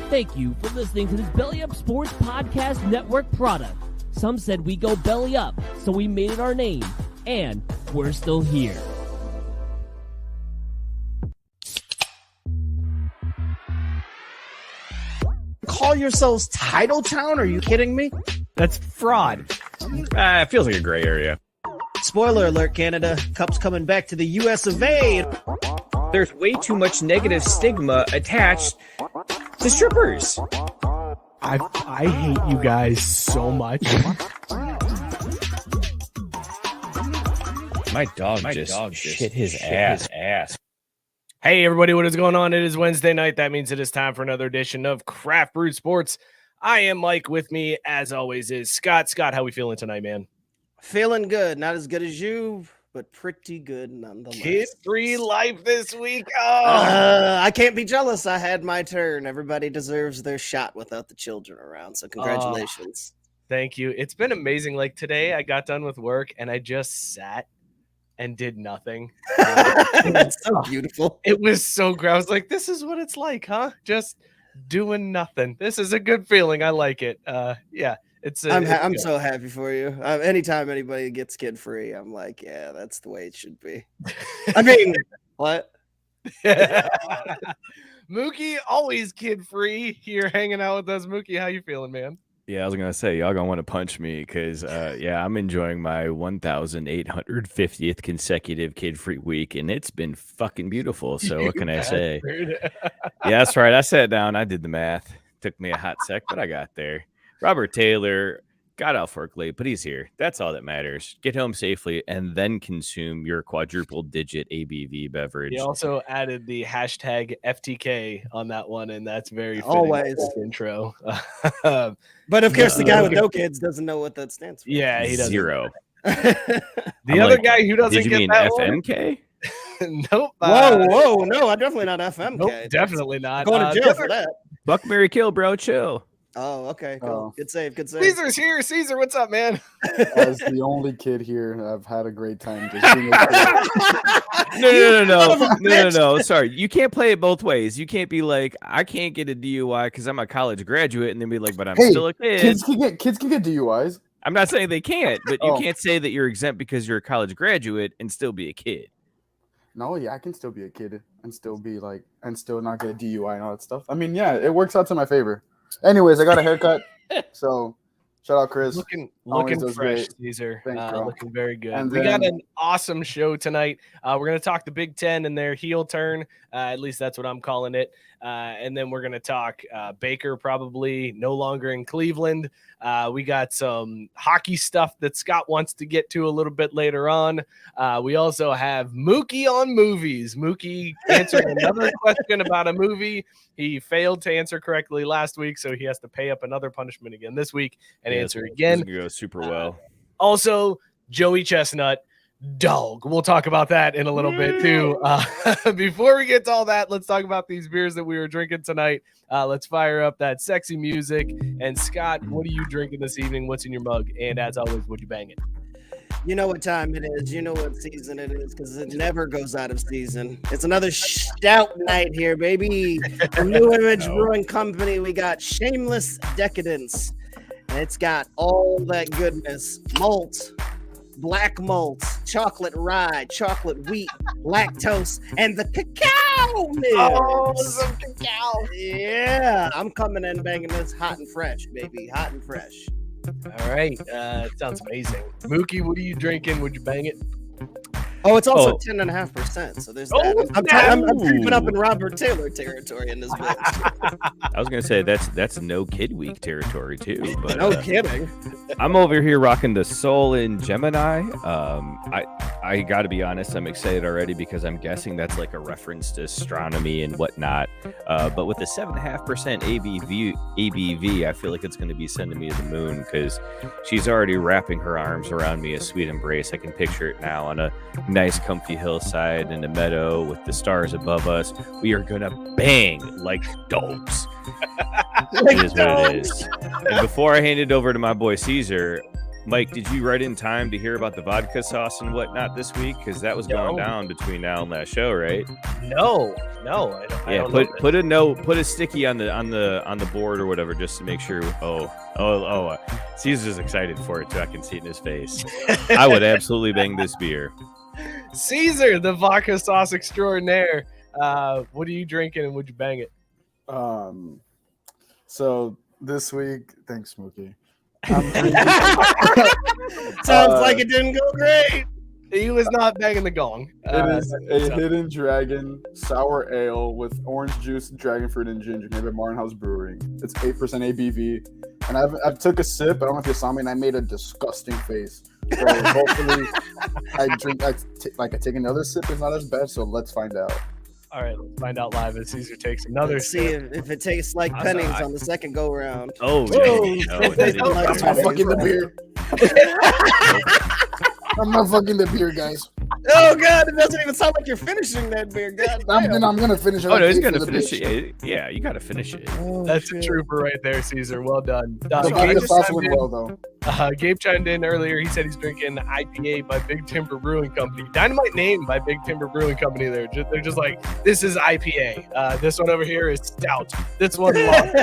Thank you for listening to this Belly Up Sports Podcast Network product. Some said we go belly up, so we made it our name, and we're still here. Call yourselves Title Town? Are you kidding me? That's fraud. It feels like a gray area. Spoiler alert, Canada. Cup's coming back to the US of A. There's way too much negative stigma attached to strippers. I hate you guys so much. My dog just shit his ass. Hey, everybody, what is going on? It is Wednesday night. That means it is time for another edition of Craft Brew Sports. I am Mike. With me, as always, is Scott. Scott, how we feeling tonight, man? Feeling good. Not as good as you, but pretty good nonetheless. Kid-free life this week. I can't be jealous. I had my turn. Everybody deserves their shot without the children around, so congratulations. Thank you. It's been amazing. Like today, I got done with work, and I just sat and did nothing. That's so beautiful. It was so great. I was like, this is what it's like, huh? Just doing nothing. This is a good feeling. I like it. Yeah. I'm so happy for you. Anytime anybody gets kid free, I'm like, yeah, that's the way it should be. I mean, what? Mookie, always kid free here hanging out with us. Mookie, how you feeling, man? Yeah, I was going to say, y'all going to want to punch me because, I'm enjoying my 1,850th consecutive kid-free week, and it's been fucking beautiful. So what can I say? Yeah, that's right. I sat down. I did the math. Took me a hot sec, but I got there. Robert Taylor got off work late, but he's here. That's all that matters. Get home safely and then consume your quadruple-digit ABV beverage. He also added the hashtag FTK on that one, and that's very always intro. But of course, the guy with no kids doesn't know what that stands for. Yeah, he doesn't. Zero. The other guy who doesn't did you get mean that FMK? Nope. Whoa, no, I'm definitely not FMK. Nope, definitely not. Going to jail for that. Buck, marry, kill, bro. Chill. Oh, okay, cool. Good save. Cesar's here. Cesar, what's up, man? As the only kid here, I've had a great time. No. Sorry, you can't play it both ways. You can't be like, I can't get a DUI because I'm a college graduate, and then be like, but I'm still a kid. Kids can get DUIs. I'm not saying they can't, but you can't say that you're exempt because you're a college graduate and still be a kid. No, yeah, I can still be a kid and still be like, and still not get a DUI and all that stuff. I mean, yeah, it works out to my favor. Anyways, I got a haircut, so shout out Chris. Looking fresh, great. Cesar. Thanks, looking very good. And we got an awesome show tonight. We're going to talk the Big Ten and their heel turn. At least that's what I'm calling it. And then we're going to talk Baker probably no longer in Cleveland. We got some hockey stuff that Scott wants to get to a little bit later on. We also have Mookie on movies. Mookie answered another question about a movie. He failed to answer correctly last week, so he has to pay up another punishment again this week and answer again. It's gonna go super well. Also, Joey Chestnut, DAWG. We'll talk about that in a little bit too. Before we get to all that, let's talk about these beers that we were drinking tonight. Let's fire up that sexy music. And Scott, what are you drinking this evening? What's in your mug? And as always, would you bang it? You know what time it is. You know what season it is because it never goes out of season. It's another stout night here, baby. From New Image Brewing Company, we got Shameless Decadence. And it's got all that goodness. Malt, black malt, chocolate rye, chocolate wheat, lactose, and the cacao mix. Oh, some cacao. Yeah, I'm coming in banging this hot and fresh, baby. Hot and fresh. All right. Sounds amazing. Mookie, what are you drinking? Would you bang it? Oh, it's also 10.5%. So there's that. I'm creeping up in Robert Taylor territory in this bitch. I was gonna say that's no kid week territory too. But no kidding. I'm over here rocking the Soul in Gemini. I got to be honest, I'm excited already because I'm guessing that's like a reference to astronomy and whatnot. But with the 7.5% ABV, I feel like it's going to be sending me to the moon because she's already wrapping her arms around me, a sweet embrace. I can picture it now on a nice, comfy hillside in a meadow with the stars above us. We are gonna bang like dogs. It is what it is. And before I hand it over to my boy Cesar, Mike, did you write in time to hear about the vodka sauce and whatnot this week? Because that was going down between now and last show, right? No. I don't put a note, put a sticky on the board or whatever, just to make sure. Cesar's excited for it too. I can see it in his face. I would absolutely bang this beer. Cesar, the vodka sauce extraordinaire. What are you drinking and would you bang it? So this week, thanks, Smokey. Sounds like it didn't go great. He was not banging the gong. It is a Hidden Dragon sour ale with orange juice, dragon fruit, and ginger made by Martin House Brewing. It's 8% ABV, and I took a sip. I don't know if you saw me, and I made a disgusting face. So hopefully, I take another sip. It's not as bad. So let's find out. All right, let's find out live as Cesar takes another Let's see if it tastes like pennies on the second go round. Oh, no, That's not fucking the beer. I'm not fucking the beer, guys. Oh God, it doesn't even sound like you're finishing that beer. God, I'm gonna finish it. Oh no, he's gonna finish it. Yeah, you gotta finish it. That's a trooper right there, Cesar. Well done. Gabe chimed in earlier. He said he's drinking IPA by Big Timber Brewing Company. Dynamite name by Big Timber Brewing Company. They're just like, this is IPA. This one over here is stout. This one lost.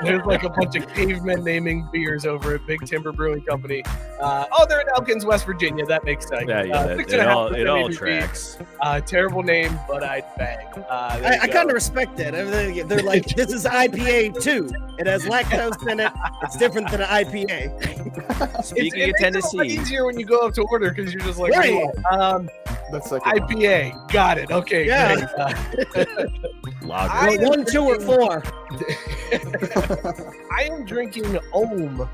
There's like a bunch of cavemen naming beers over at Big Timber Brewing Company. They're in Elkins, West Virginia. That makes sense. It all tracks. Terrible name, but I'd bang. I kind of respect that. They're like, this is IPA too. It has lactose in it. It's different than an IPA. Speaking of It's Tennessee, a lot easier when you go up to order because you're just like, right. That's like IPA. Got it. Okay. Yeah. Great. lager. 1, 2, or 4. I am drinking Ohm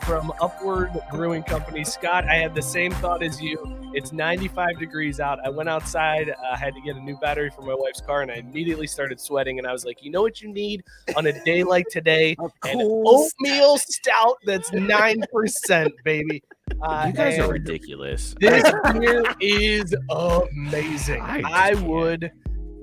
from Upward Brewing Company. Scott, I had the same thought as you. It's 95 degrees out. I went outside. I had to get a new battery for my wife's car, and I immediately started sweating. And I was like, you know what you need on a day like today? An oatmeal stout that's 9%, baby. You guys are ridiculous. This beer is amazing. I would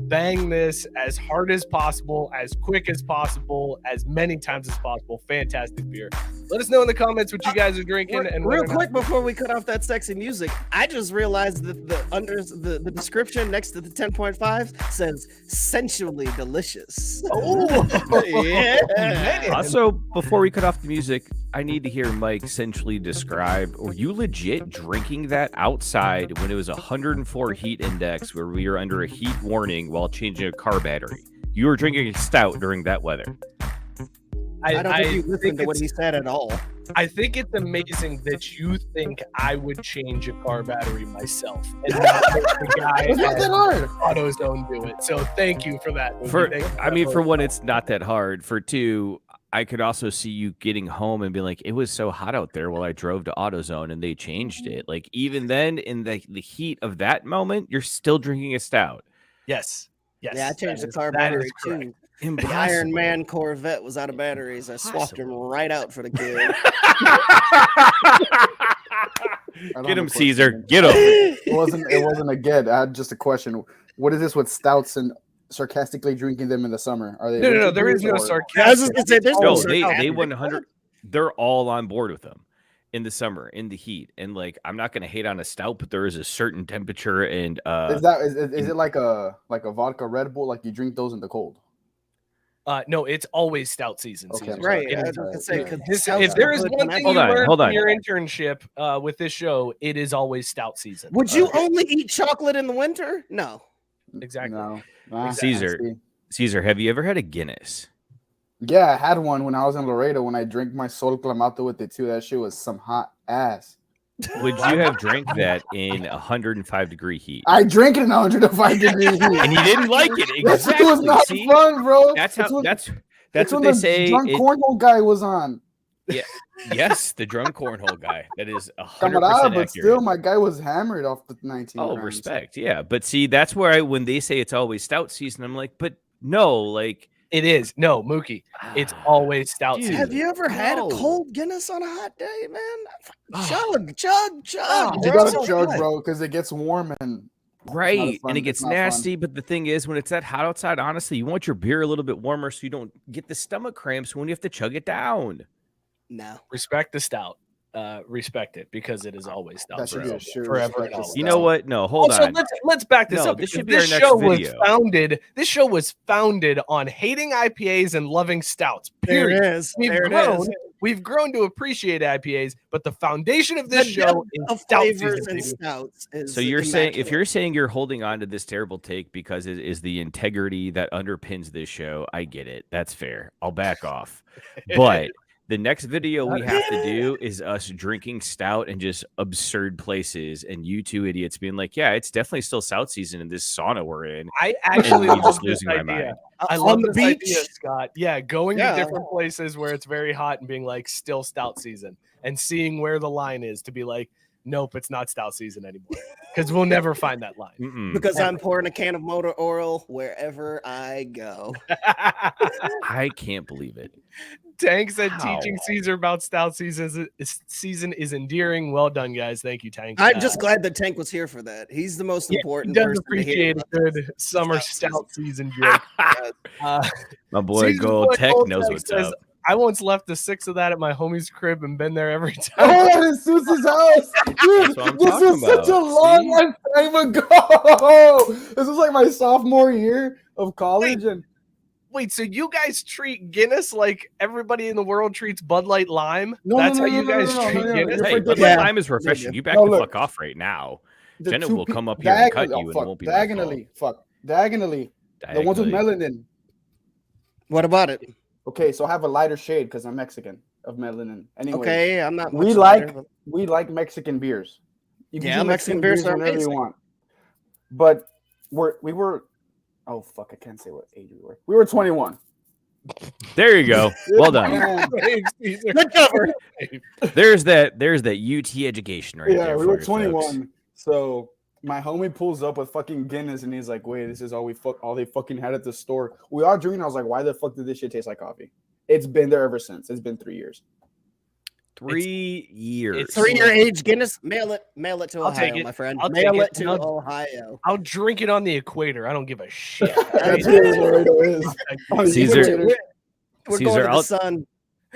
bang this as hard as possible, as quick as possible, as many times as possible. Fantastic beer. Let us know in the comments what you guys are drinking. And real quick before we cut off that sexy music, I just realized that the description next to the 10.5 says sensually delicious. Oh, yeah. Also, before we cut off the music, I need to hear Mike essentially describe, were you legit drinking that outside when it was 104 heat index where we were under a heat warning while changing a car battery? You were drinking a stout during that weather. I don't think you listened to what he said at all. I think it's amazing that you think I would change a car battery myself and not let the guy It's not that hard. AutoZone do it. So thank you for that. For one, it's not that hard. For two, I could also see you getting home and be like, it was so hot out there while I drove to AutoZone and they changed it. Like, even then, in the heat of that moment, you're still drinking a stout. Yes. Yeah, I changed the car battery too. The Iron Man Corvette was out of batteries. I swapped him right out for the kid. Get him, Cesar. Get him. It wasn't a get. I had just a question. What is this with stouts and sarcastically drinking them in the summer? Are they? No. There is no sarcasm. I was just gonna say, there's no sarcasm. They 100. They're all on board with them in the summer, in the heat, and like, I'm not gonna hate on a stout, but there is a certain temperature and is it like a vodka Red Bull? Like you drink those in the cold? No, it's always stout season. Okay. Cesar. Right. It I is- was gonna say, if there is one thing you learned hold on. from your internship with this show, it is always stout season. Would you only eat chocolate in the winter? No. Exactly. No. Cesar, have you ever had a Guinness? Yeah, I had one when I was in Laredo. When I drank my Sol Clamato with it too, that shit was some hot ass. Would you have drank that in 105-degree heat? I drank it in 105 degree heat, And you didn't like it. Exactly. It was not See? fun, bro. That's That's what when they say. The drunk cornhole guy was on. Yeah. Yes, the drunk cornhole guy. That is 100% Camarada, accurate. but still, my guy was hammered off the 19. Oh, grams. respect. Yeah. But see, that's where when they say it's always stout season, I'm like, but no, like. It is. No, Mookie. It's always stout Dude. season. Have you ever had a cold Guinness on a hot day, man? Chug. You gotta chug, bro, because it gets warm and Right. And it it's gets not nasty. fun. But the thing is, when it's that hot outside, honestly, you want your beer a little bit warmer so you don't get the stomach cramps when you have to chug it down. No. Respect the stout. respect it because it is always That should be a sheer forever and respect. always. You know what? No, hold Also, on. let's back this No, up. this should because be our next video. This show was founded on hating IPAs and loving stouts. There Period. it is. There it is. We've grown to appreciate IPAs, but the foundation of this The show depth is of stout flavors season, and baby. stouts. Is So you're saying, if immaculate. you're saying you're holding on to this terrible take because it is the integrity that underpins this show, I get it. That's fair. I'll back off. But the next video we have to do is us drinking stout in just absurd places, and you two idiots being like, "Yeah, it's definitely still stout season in this sauna we're in." I actually me love just this losing my idea. mind. I On love the this beach? idea, Scott. Yeah, going Yeah. to different places where it's very hot and being like, still stout season, and seeing where the line is to be like, nope, it's not stout season anymore, because we'll never find that line. Mm-mm. Because I'm pouring a can of motor oil wherever I go. I can't believe it. Tank said How? teaching Cesar about stout season is endearing. Well done, guys. Thank you, Tank. I'm just glad that Tank was here for that. He's the most he important does person to hear appreciate a about good summer stout season joke. My boy Caesar's Gold boy Tech Gold knows Tech what's says, up. I once left a 6 of that at my homie's crib and been there every time. Oh, in Susie's house. Dude, That's what I'm this talking was such a about. long See? lifetime ago. This was like my sophomore year of college. And Wait, so you guys treat Guinness like everybody in the world treats Bud Light Lime? No, That's no, how no, you no, guys no, no, treat no, no, Guinness? you're Hey, but forgetting- time is refreshing. You back No, the look. fuck off right now. the Jenna two will pe- come up here and cut diagonally- you, and it fuck, won't be my fault. diagonally. The ones with melanin. What about it? Okay, so I have a lighter shade because I'm Mexican of melanin. Anyway, Okay, I'm not. we much like lighter, but- we like Mexican beers. You can Yeah, do Mexican beers are whenever you amazing. want. But we were. Oh fuck! I can't say what age we were. We were 21. There you go. Well done. Man. Thanks, Caesar. Good cover. There's that UT education right Yeah, there. we for were you 21. folks. So my homie pulls up with fucking Guinness, and he's like, "Wait, this is all they fucking had at the store." We all drinking. I was like, "Why the fuck did this shit taste like coffee?" It's been there ever since. It's been 3 years. 3 years. it's 3-year age Guinness. Mail it to I'll Ohio, take it. my friend. I'll Mail take it it. to No. Ohio. I'll drink it on the equator. I don't give a shit. That's really where it is. On the Caesar- equator. We're Caesar, going to the I'll- sun.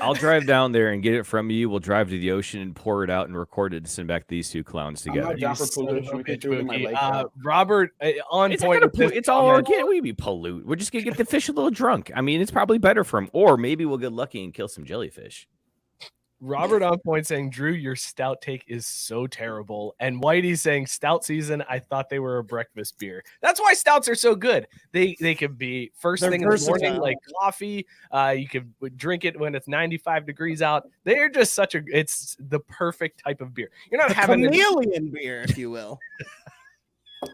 I'll drive down there and get it from you. We'll drive to the ocean and pour it out and record it and send back these two clowns I'm together. not down for Son of a pollution. We can bitch, do it in my Boogie. lake. house. Robert, on It's, point. not with gonna this it's all comment. organic. We be pollute. We're just gonna get the fish a little drunk. I mean, it's probably better for them. Or maybe we'll get lucky and kill some jellyfish. Robert on point saying, Drew, your stout take is so terrible. And Whitey saying, stout season, I thought they were a breakfast beer. That's why stouts are so good. They could be first They're thing in the morning, versatile. like coffee. You could drink it when it's 95 degrees out. They're just it's the perfect type of beer. You're not A having chameleon beer, if you will.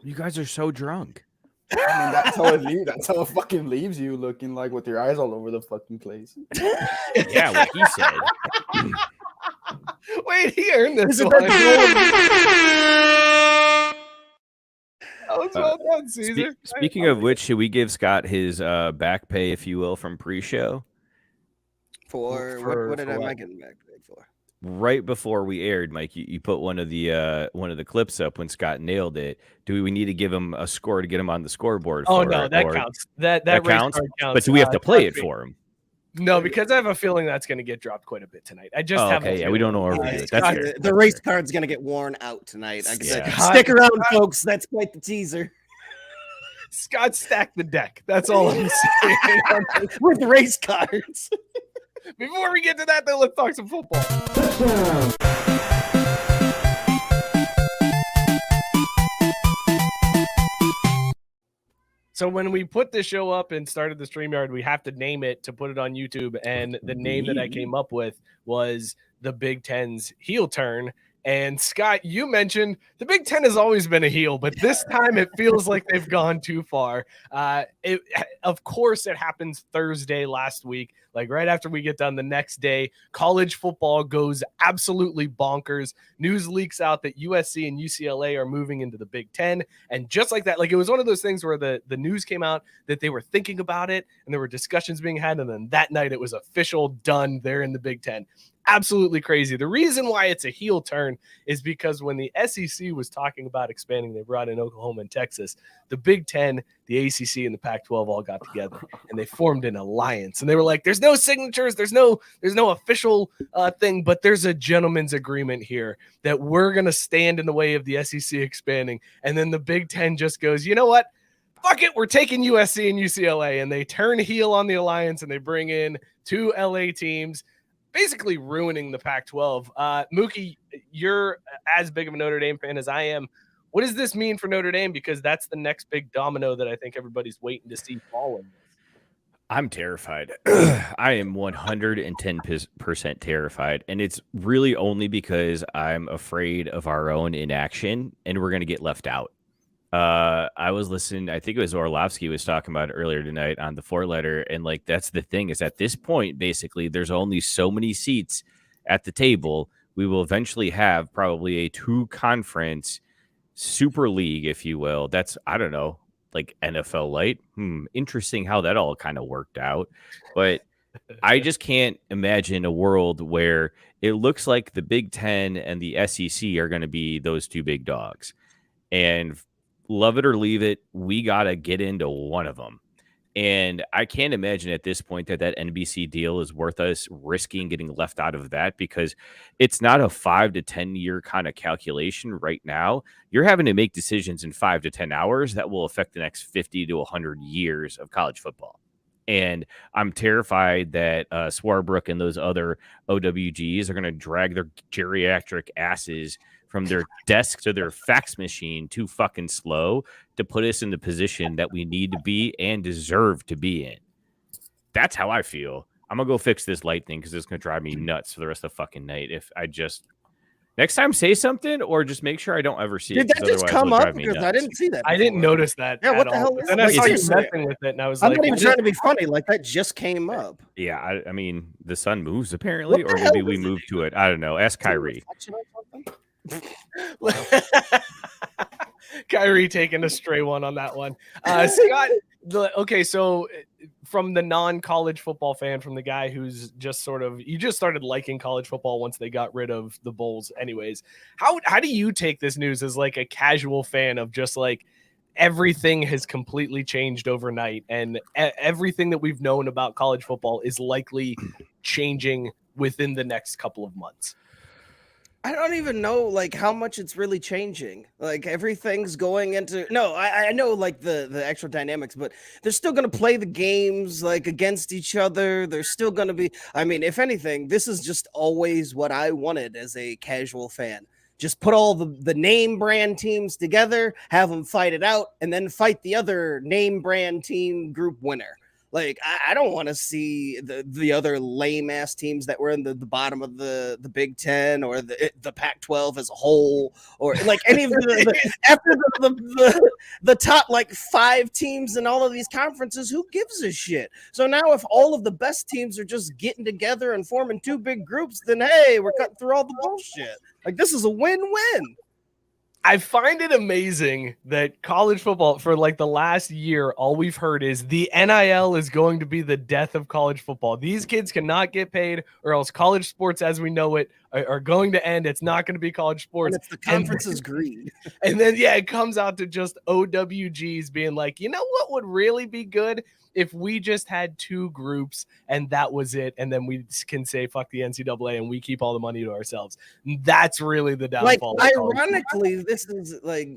You guys are so drunk. I mean, that's how it leaves. That's how it fucking leaves you looking like with your eyes all over the fucking place. Yeah, what he said. Wait, he earned this Is it one. that That was well done, Caesar. Speaking of which, should we give Scott his back pay, if you will, from pre-show? What did I what? make it back paid for? Right before we aired, Mike, you put one of the clips up when Scott nailed it. Do we need to give him a score to get him on the scoreboard? Oh for no, it, that or- counts. That that race counts? card counts. But do we have to play it trust me. for him? No, because I have a feeling that's going to get dropped quite a bit tonight. I just Oh, have. okay, a yeah, we don't know where feeling. we're That's God, fair. the race card's gonna get worn out tonight. Like I said, Yeah. stick around, folks. That's quite the teaser. Scott stacked the deck. That's all I'm saying. With race cards. Before we get to that, though, let's talk some football. So when we put the show up and started the StreamYard, we have to name it to put it on YouTube. And the name that I came up with was the Big Ten's heel turn. And Scott, you mentioned the Big Ten has always been a heel, but this time it feels like they've gone too far. Of course, it happens Thursday last week, like right after we get done the next day. College football goes absolutely bonkers. News leaks out that USC and UCLA are moving into the Big Ten. And just like that, like it was one of those things where the news came out that they were thinking about it and there were discussions being had. And then that night it was official, done. They're in the Big Ten. absolutely crazy. The reason why it's a heel turn is because when the SEC was talking about expanding, they brought in Oklahoma and Texas. The Big Ten, the ACC, and the Pac-12 all got together and they formed an alliance. And they were like, "There's no signatures, there's no official thing, but there's a gentleman's agreement here that we're gonna stand in the way of the SEC expanding." And then the Big Ten just goes, "You know what? Fuck it, we're taking USC and UCLA," and they turn heel on the alliance and they bring in 2 LA teams, basically ruining the Pac-12. Mookie, you're as big of a Notre Dame fan as I am. What does this mean for Notre Dame? Because that's the next big domino that I think everybody's waiting to see fall in. I'm terrified. I am 110% terrified. And it's really only because I'm afraid of our own inaction and we're going to get left out. I was listening, I think it was Orlovsky was talking about it earlier tonight on the 4-letter. And like, that's the thing is at this point, basically, there's only so many seats at the table. We will eventually have probably a 2-conference super league, if you will. That's, I don't know, like NFL light. Interesting how that all kind of worked out. But I just can't imagine a world where it looks like the Big Ten and the SEC are going to be those 2 big dogs. And love it or leave it, we got to get into one of them. And I can't imagine at this point that NBC deal is worth us risking getting left out of that, because it's not a 5 to 10 year kind of calculation right now. You're having to make decisions in 5 to 10 hours that will affect the next 50 to 100 years of college football. And I'm terrified that Swarbrook and those other OWGs are going to drag their geriatric asses from their desk to their fax machine too fucking slow to put us in the position that we need to be and deserve to be in. That's how I feel. I'm going to go fix this light thing because it's going to drive me nuts for the rest of the fucking night. If I just next time say something or just make sure I don't ever see Did it. that just come up? Because I didn't see that before. I didn't notice that. Yeah, what the all. hell is And that? I saw you Seriously. messing with it, and I was I'm like, not even trying to be funny. Like, that just came up. Yeah, I mean, the sun moves apparently, What or the hell maybe we is it? moved to it. I don't know. Ask Kyrie. Kyrie taking a stray one on that one. Scott, okay, so from the non-college football fan, from the guy who's just you just started liking college football once they got rid of the bowls anyways, how do you take this news as like a casual fan of just like everything has completely changed overnight and everything that we've known about college football is likely changing within the next couple of months? I don't even know like how much it's really changing. Like everything's going into I know like the actual dynamics, but they're still gonna play the games like against each other. They're still gonna be. I mean, if anything, this is just always what I wanted as a casual fan. Just put all the name brand teams together, have them fight it out, and then fight the other name brand team group winner. Like, I don't want to see the other lame ass teams that were in the bottom of the Big Ten or the Pac-12 as a whole, or like any of after the top like 5 teams in all of these conferences. Who gives a shit? So now if all of the best teams are just getting together and forming 2 big groups, then hey, we're cutting through all the bullshit. Like, this is a win-win. I find it amazing that college football for like the last year, all we've heard is the NIL is going to be the death of college football. These kids cannot get paid, or else college sports as we know it are going to end. It's not going to be college sports. And it's the conference's greed. And then, yeah, it comes out to just OWGs being like, you know what would really be good? If we just had 2 groups and that was it, and then we can say fuck the NCAA and we keep all the money to ourselves. That's really the downfall. Like, ironically, this is like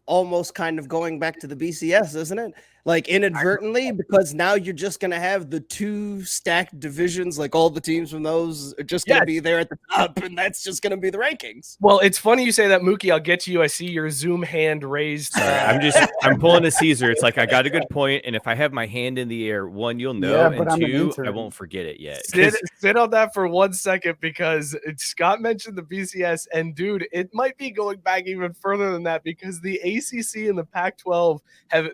almost kind of going back to the BCS, isn't it? Like inadvertently, because now you're just going to have the 2 stacked divisions. Like all the teams from those are just going to be there at the top, and that's just going to be the rankings. Well, it's funny you say that, Mookie. I'll get to you. I see your Zoom hand raised. I'm pulling a Caesar. It's like I got a good point, and if I have my hand in the air, 1, you'll know, and 2, I won't forget it yet. Sit on that for 1 second, because Scott mentioned the BCS, and dude, it might be going back even further than that, because the ACC and the Pac-12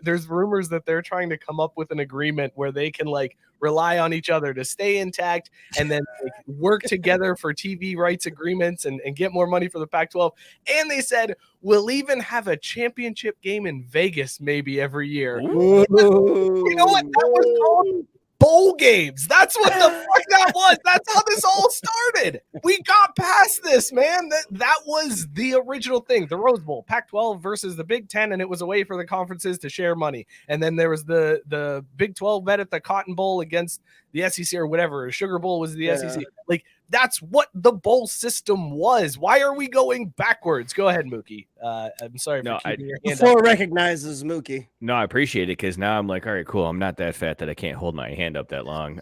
there's rumors that they're trying to come up with an agreement where they can like rely on each other to stay intact and then like, work together for TV rights agreements and get more money for the Pac-12. And they said, we'll even have a championship game in Vegas maybe every year. Ooh. You know what that was called? bowl games. That's what the fuck that was. That's how this all started. We got past this, man. That was the original thing. The Rose Bowl, Pac-12 versus the Big Ten, and it was a way for the conferences to share money. And then there was the Big 12 bet at the Cotton Bowl against the SEC or whatever. Sugar Bowl was the SEC. Like, that's what the bowl system was. Why are we going backwards? Go ahead, Mookie. I'm sorry for keeping your hand Before up. recognizes Mookie. No, I appreciate it because now I'm like, all right, cool. I'm not that fat that I can't hold my hand up that long.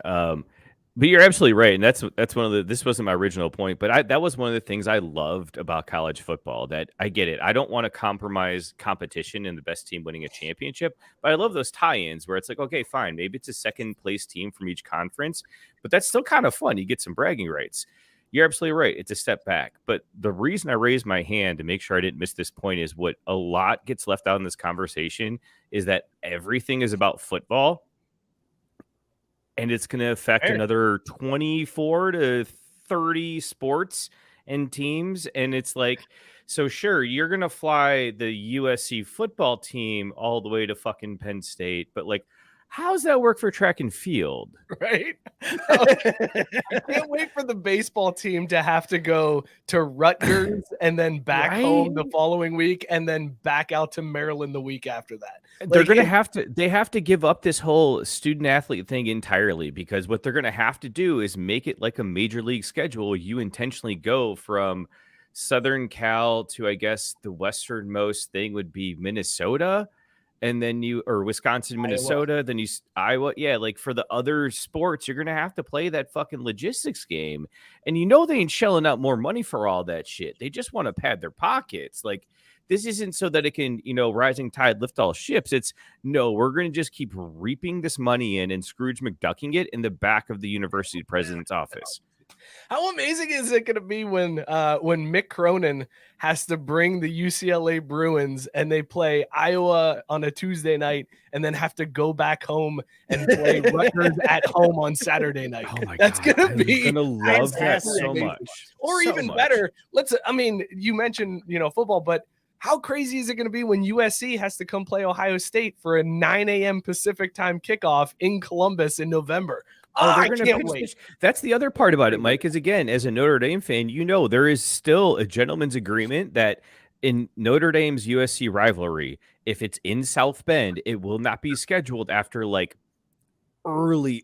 But you're absolutely right, and that's one of the. This wasn't my original point, but that was one of the things I loved about college football. That I get it. I don't want to compromise competition and the best team winning a championship, but I love those tie-ins where it's like, okay, fine, maybe it's a second place team from each conference, but that's still kind of fun. You get some bragging rights. You're absolutely right. It's a step back, but the reason I raised my hand to make sure I didn't miss this point is what a lot gets left out in this conversation is that everything is about football. And it's going to affect another 24 to 30 sports and teams. And it's like, so sure, you're going to fly the USC football team all the way to fucking Penn State. But like, how's that work for track and field? Right? I can't wait for the baseball team to have to go to Rutgers and then back home the following week and then back out to Maryland the week after that. They're going to have to, they have to give up this whole student athlete thing entirely because what they're going to have to do is make it like a major league schedule. You intentionally go from Southern Cal to, I guess, the westernmost thing would be Minnesota. And then or Wisconsin, Minnesota, then Iowa. Yeah, like for the other sports, you're going to have to play that fucking logistics game. And they ain't shelling out more money for all that shit. They just want to pad their pockets. Like, this isn't so that it can, rising tide lift all ships. It's no, we're going to just keep reaping this money in and Scrooge McDucking it in the back of the university president's office. How amazing is it going to be when Mick Cronin has to bring the UCLA Bruins and they play Iowa on a Tuesday night and then have to go back home and play Rutgers at home on Saturday night? Oh my That's God. going to be I'm going to love that so much. Or so even much. better, you mentioned, football, but how crazy is it going to be when USC has to come play Ohio State for a 9 a.m. Pacific time kickoff in Columbus in November? I can't wait. That's the other part about it, Mike, is again, as a Notre Dame fan, there is still a gentleman's agreement that in Notre Dame's USC rivalry, if it's in South Bend, it will not be scheduled after like early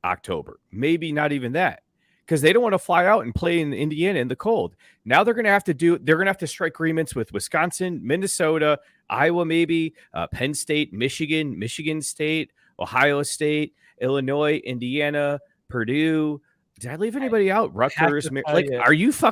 October. Maybe not even that. Because they don't want to fly out and play in Indiana in the cold. Now they're going to have to strike agreements with Wisconsin, Minnesota, Iowa, maybe Penn State, Michigan State, Ohio State, Illinois, Indiana, Purdue. Did I leave anybody out? Rutgers.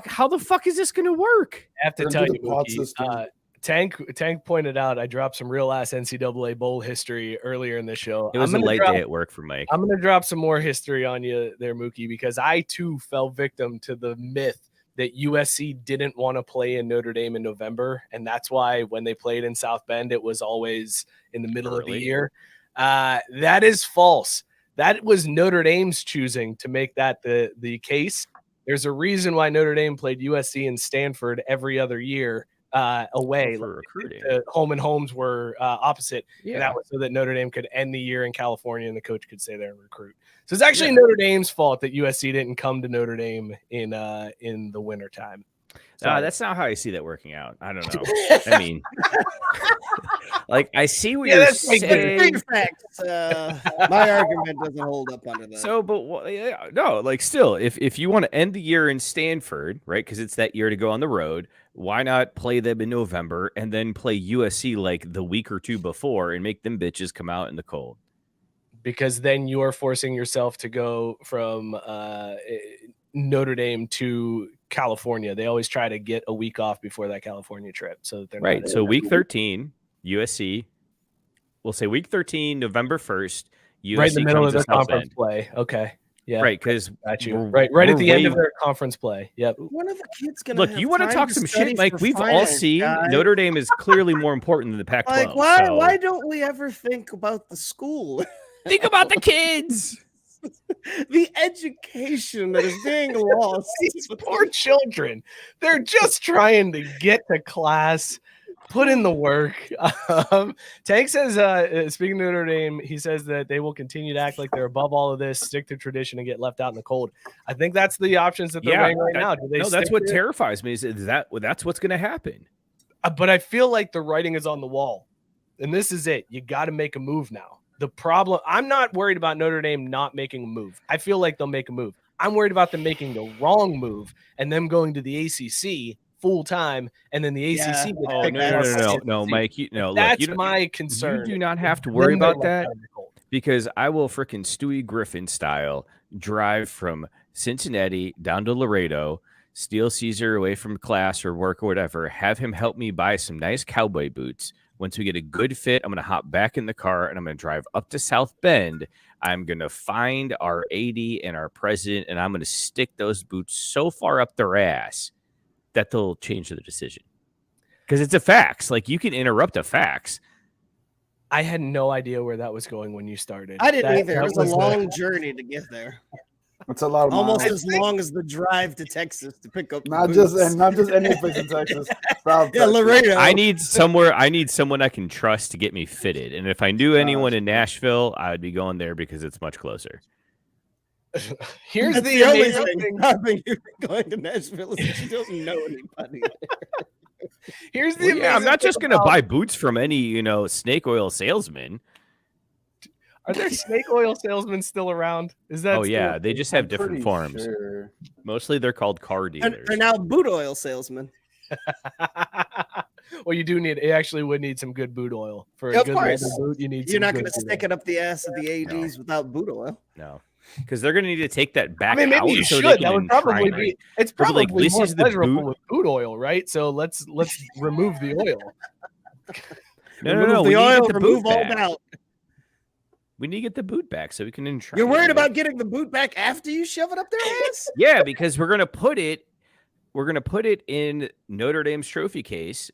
How the fuck is this going to work? I have to tell you, Mookie, Tank pointed out I dropped some real ass NCAA bowl history earlier in the show. It was a late day at work for Mike. I'm going to drop some more history on you there, Mookie, because I too fell victim to the myth that USC didn't want to play in Notre Dame in November. And that's why when they played in South Bend, it was always in the middle of the year. That is false. That was Notre Dame's choosing to make that the case. There's a reason why Notre Dame played USC and Stanford every other year away. For recruiting. Home and homes were opposite. Yeah. And that was so that Notre Dame could end the year in California and the coach could stay there and recruit. So it's actually Notre Dame's fault that USC didn't come to Notre Dame in the wintertime. That's not how I see that working out. I don't know. I mean, like, I see what you're saying. My argument doesn't hold up under that. So, no, like, still, if you want to end the year in Stanford, right, because it's that year to go on the road, why not play them in November and then play USC like the week or two before and make them bitches come out in the cold? Because then you're forcing yourself to go from Notre Dame to California. They always try to get a week off before that California trip, so that they're right. So week 13, USC. We'll say week 13, November 1st. USC right in the middle of their conference play. Okay, yeah, right. Because right at the end of their conference play. Yep. One of the kids gonna look. You want to talk some shit, Mike? We've all seen Notre Dame is clearly more important than the Pac-12. Like, why don't we ever think about the school? Think about the kids. The education that is being lost. These poor children. They're just trying to get to class, Put in the work. Tank says, speaking of Notre Dame, he says that they will continue to act like they're above all of this, stick to tradition, and get left out in the cold. I think that's the options that they're weighing right now. No, that's what terrifies me. Is that's what's going to happen. But I feel like the writing is on the wall, and this is it. You got to make a move now. The problem, I'm not worried about Notre Dame not making a move. I feel like they'll make a move. I'm worried about them making the wrong move and them going to the ACC full time, and then the ACC. No, Mike. That's my concern. You do not have to worry about that, because I will frickin' Stewie Griffin style drive from Cincinnati down to Laredo, steal Cesar away from class or work or whatever, have him help me buy some nice cowboy boots. Once we get a good fit, I'm going to hop back in the car and I'm going to drive up to South Bend. I'm going to find our AD and our president, and I'm going to stick those boots so far up their ass that they'll change the decision. Because it's a fax. Like, you can interrupt a fax. I had no idea where that was going when you started. I didn't either. It was a long journey to get there. It's a lot of almost miles. as long as the drive to Texas to pick up. Not just any place in Texas. Yeah, Laredo. I need someone I can trust to get me fitted. And if I knew anyone in Nashville, I would be going there because it's much closer. Here's That's the only amazing thing thing. stopping you from going to Nashville is that she doesn't know anybody. Here's the I'm not just going to about- buy boots from any, snake oil salesman. Are there snake oil salesmen still around? Is that? Oh, yeah. They just have I'm different pretty forms. sure. Mostly they're called car dealers. They're now boot oil salesmen. Well, you actually would need some good boot oil for a Of good course. leather boot. You need. You're some not good going to boot stick oil. it up the ass of the ADs without boot oil. No. Because they're going to need to take that back I mean, maybe out you so should. they can That would probably try be. and- It's They'll be probably like, this more is the pleasurable boot- with boot oil, right? So let's remove the oil. No. Remove We the need to oil, get the remove boot all back. doubt. We need to get the boot back so we can try. You're worried it. about getting the boot back after you shove it up their ass? Yeah, because we're gonna put it in Notre Dame's trophy case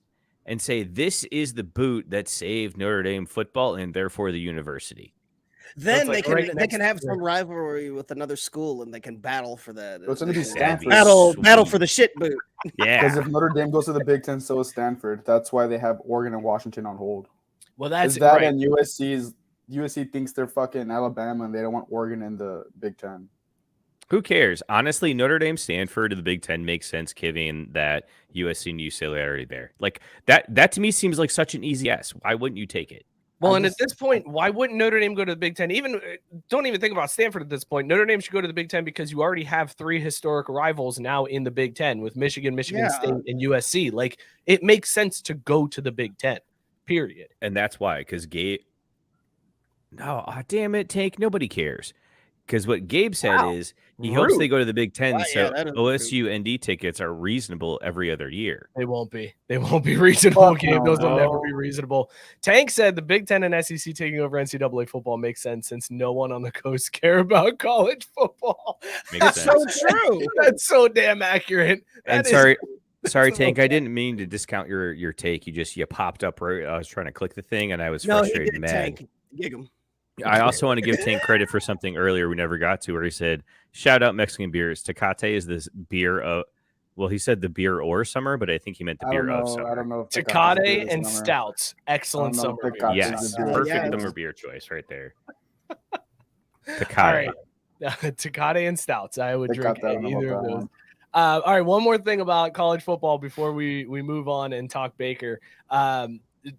and say this is the boot that saved Notre Dame football and therefore the university. Then like they right can next have to some rivalry with another school and they can battle for that. It's going to be That'd Stanford. be Battle sweet. for the shit boot. Because Yeah. if Notre Dame goes to the Big Ten, so is Stanford. That's why they have Oregon and Washington on hold. Well, that's Is that right. and USC thinks they're fucking Alabama and they don't want Oregon in the Big Ten. Who cares? Honestly, Notre Dame, Stanford, and the Big Ten makes sense given that USC and UCLA are already there. Like that to me seems like such an easy yes. Why wouldn't you take it? Well, and at this point, why wouldn't Notre Dame go to the Big Ten? Don't even think about Stanford at this point. Notre Dame should go to the Big Ten because you already have 3 historic rivals now in the Big Ten with Michigan, Yeah. State, and USC. Like, it makes sense to go to the Big Ten, period. And that's why, because Gabe. No, damn it, Tank. Nobody cares. Because what Gabe said is he hopes Rude. they go to the Big Ten, Wow, so yeah, that is OSU ND tickets are reasonable every other year. They won't be. They won't be reasonable, Fuck Gabe. Those will no. never be reasonable. Tank said the Big Ten and SEC taking over NCAA football makes sense since no one on the coast care about college football. Makes That's sense. so true. That's so damn accurate. And That is- sorry, so Tank. I didn't mean to discount your take. You popped up right. I was trying to click the thing, and I was No, he frustrated, did and mad. tank. Gig him. I also want to give Tank credit for something earlier we never got to, where he said, "Shout out Mexican beers. Tecate is this beer of." Well, he said the beer or summer, but I think he meant the I beer don't of know. summer. I don't know. If Tecate and stouts. Excellent I don't know summer if beer. Tecate Yes, is a beer. perfect Yeah. summer beer choice right there. All Tecate. right. Tecate and stouts. I would drink Tecate, I don't know either about of that those. one. All right, one more thing about college football before we move on and talk Baker.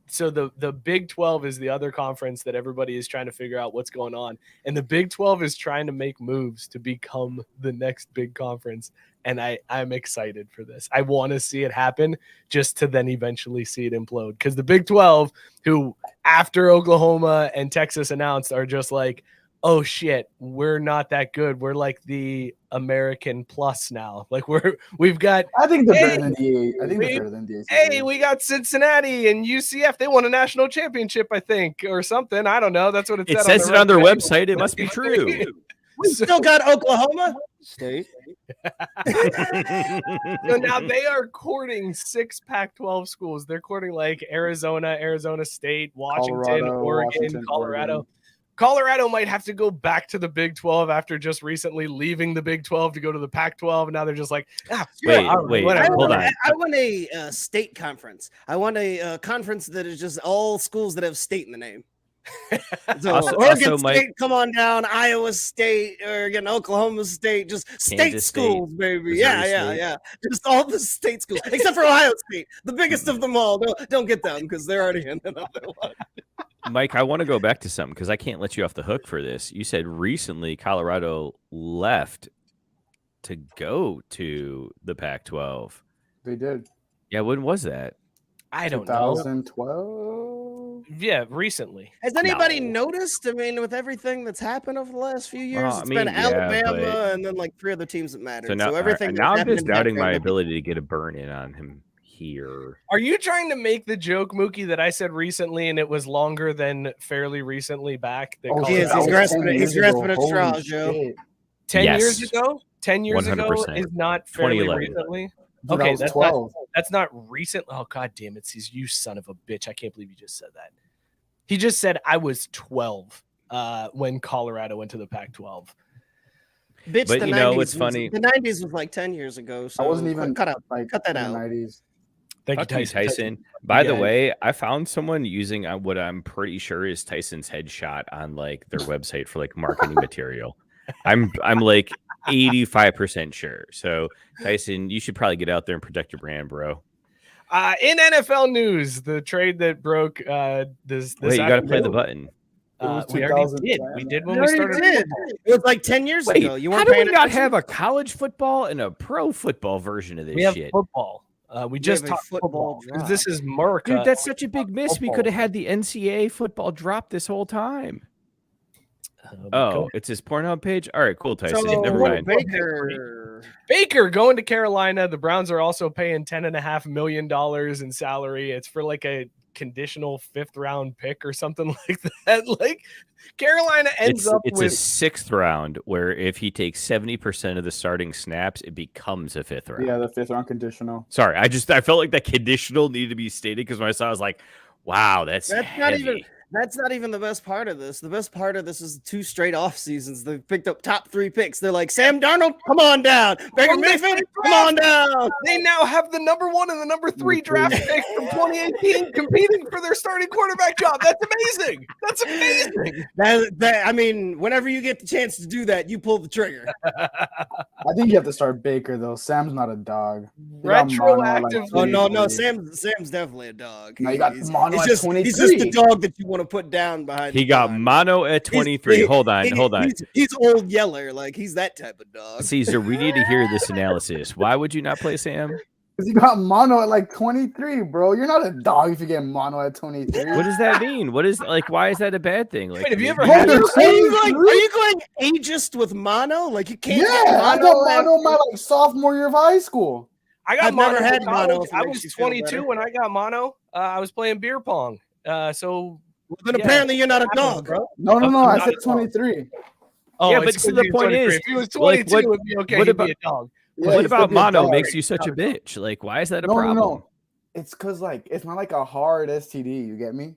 So the Big 12 is the other conference that everybody is trying to figure out what's going on. And the Big 12 is trying to make moves to become the next big conference. And I'm excited for this. I want to see it happen just to then eventually see it implode. Because the Big 12, who after Oklahoma and Texas announced, are just like, oh shit, we're not that good. We're like the American plus now. Like we've got I think they're Hey, better than the I think they're better than the ACC. hey, we got Cincinnati and UCF. They won a national championship, I think, or something. I don't know. That's what it It said says it on their website. website. It must be true. We still got Oklahoma State. So now they are courting 6 Pac-12 schools. They're courting like Arizona State, Washington, Colorado, Oregon, Washington, Colorado. Oregon. Colorado might have to go back to the Big 12 after just recently leaving the Big 12 to go to the Pac-12. And now they're just like, wait, whatever. hold on. I want a state conference. I want a conference that is just all schools that have state in the name. So Oregon State, Mike, come on down. Iowa State, Oregon, Oklahoma State, just state Kansas schools, State, baby. Missouri Yeah. Just all the state schools, except for Ohio State, the biggest of them all. Don't get them because they're already in another one. Mike, I want to go back to something because I can't let you off the hook for this. You said recently Colorado left to go to the Pac-12. They did. Yeah, when was that? I don't know. 2012. Yeah, recently. Has anybody noticed? I mean, with everything that's happened over the last few years, Well, it's been yeah, Alabama but- and then like 3 other teams that matter. So now, everything. now that's I'm just happened in doubting my background- ability to get a burn in on him here. Are you trying to make the joke, Mookie, that I said recently and it was longer than fairly recently back? That Oh, He is. that He's was grasping 10 it. He's years ago. grasping at Holy straws, Joe. shit. 10 Yes. years ago? 10 years ago 100%. is not fairly 2011. recently? Dude, Okay, I was that's 12. That's not recent. Oh, God damn it. Cesar, you son of a bitch. I can't believe you just said that. He just said I was 12 when Colorado went to the Pac-12. Bitch, But the you know 90s what's was- funny? The 90s was like 10 years ago. So I wasn't even cut that in the out. 90s. Thank Fuck you, you, Tyson. Tyson. By the Yeah. way, I found someone using what I'm pretty sure is Tyson's headshot on like their website for like marketing material. I'm like 85% sure. So Tyson, you should probably get out there and protect your brand, bro. In NFL news, the trade that broke this Wait, you got to play the afternoon, button. It was we already did. 2010. We did We when we already started. did. It was like 10 years Wait, ago. You how weren't do we paying not attention? have a college football and a pro football version of this We have shit? football. We just have a talked football football. 'Cause This is Dude, America. that's such a big miss. We football. could have had the NCAA football drop this whole time. Oh, it's his Pornhub page? All right, cool, Tyson. So, Never mind. Baker going to Carolina. The Browns are also paying $10.5 million in salary. It's for like a conditional 5th round pick or something like that. Like Carolina ends up It's with a 6th round where if he takes 70% of the starting snaps, it becomes a 5th round. Yeah, the 5th round conditional. Sorry, I felt like that conditional needed to be stated because when I saw it, I was like, wow, that's Not heavy. even. That's not even the best part of this. The best part of this is 2 straight off seasons. They picked up top 3 picks. They're like, Sam Darnold, come on down. Baker Mayfield, come on down. they now have the number 1 and the number 3 draft pick from 2018 competing for their starting quarterback job. That's amazing. That's amazing. I mean, whenever you get the chance to do that, you pull the trigger. I think you have to start Baker, though. Sam's not a dog. You got Mono at, like, Retroactively. Oh, no, 23. Sam's definitely a dog. No, you got Mono he's at just, 23. He's just the dog that you want to put down behind. He the got line. mono at 23. He's- Hold on. He's old Yeller. Like, he's that type of dog. Caesar, we need to hear this analysis. Why would you not play Sam? Because you got Mono at like 23, bro. You're not a dog if you get Mono at 23. What does that mean? Why is that a bad thing? Like, Wait, have you ever Bro, had they're Are you saying- going ageist with mono? Like, you can't Yeah, get I mono. got Mono my like sophomore year of high school. I got I've mono never in had mono, college. if it I makes was you feel 22 better. when I got mono. I was playing beer pong. So Then yeah. apparently you're not a Happens, dog. bro. No, I'm I not said a dog. 23. Oh, Yeah, it's but see, gonna the be point 23. is, if he was like, 22, what- it'd be okay. what He'd about- be a dog. Yeah, what he's about still a mono dog. makes you such a bitch? Like, why is that a No, problem? no. It's because like it's not like a hard STD. You get me?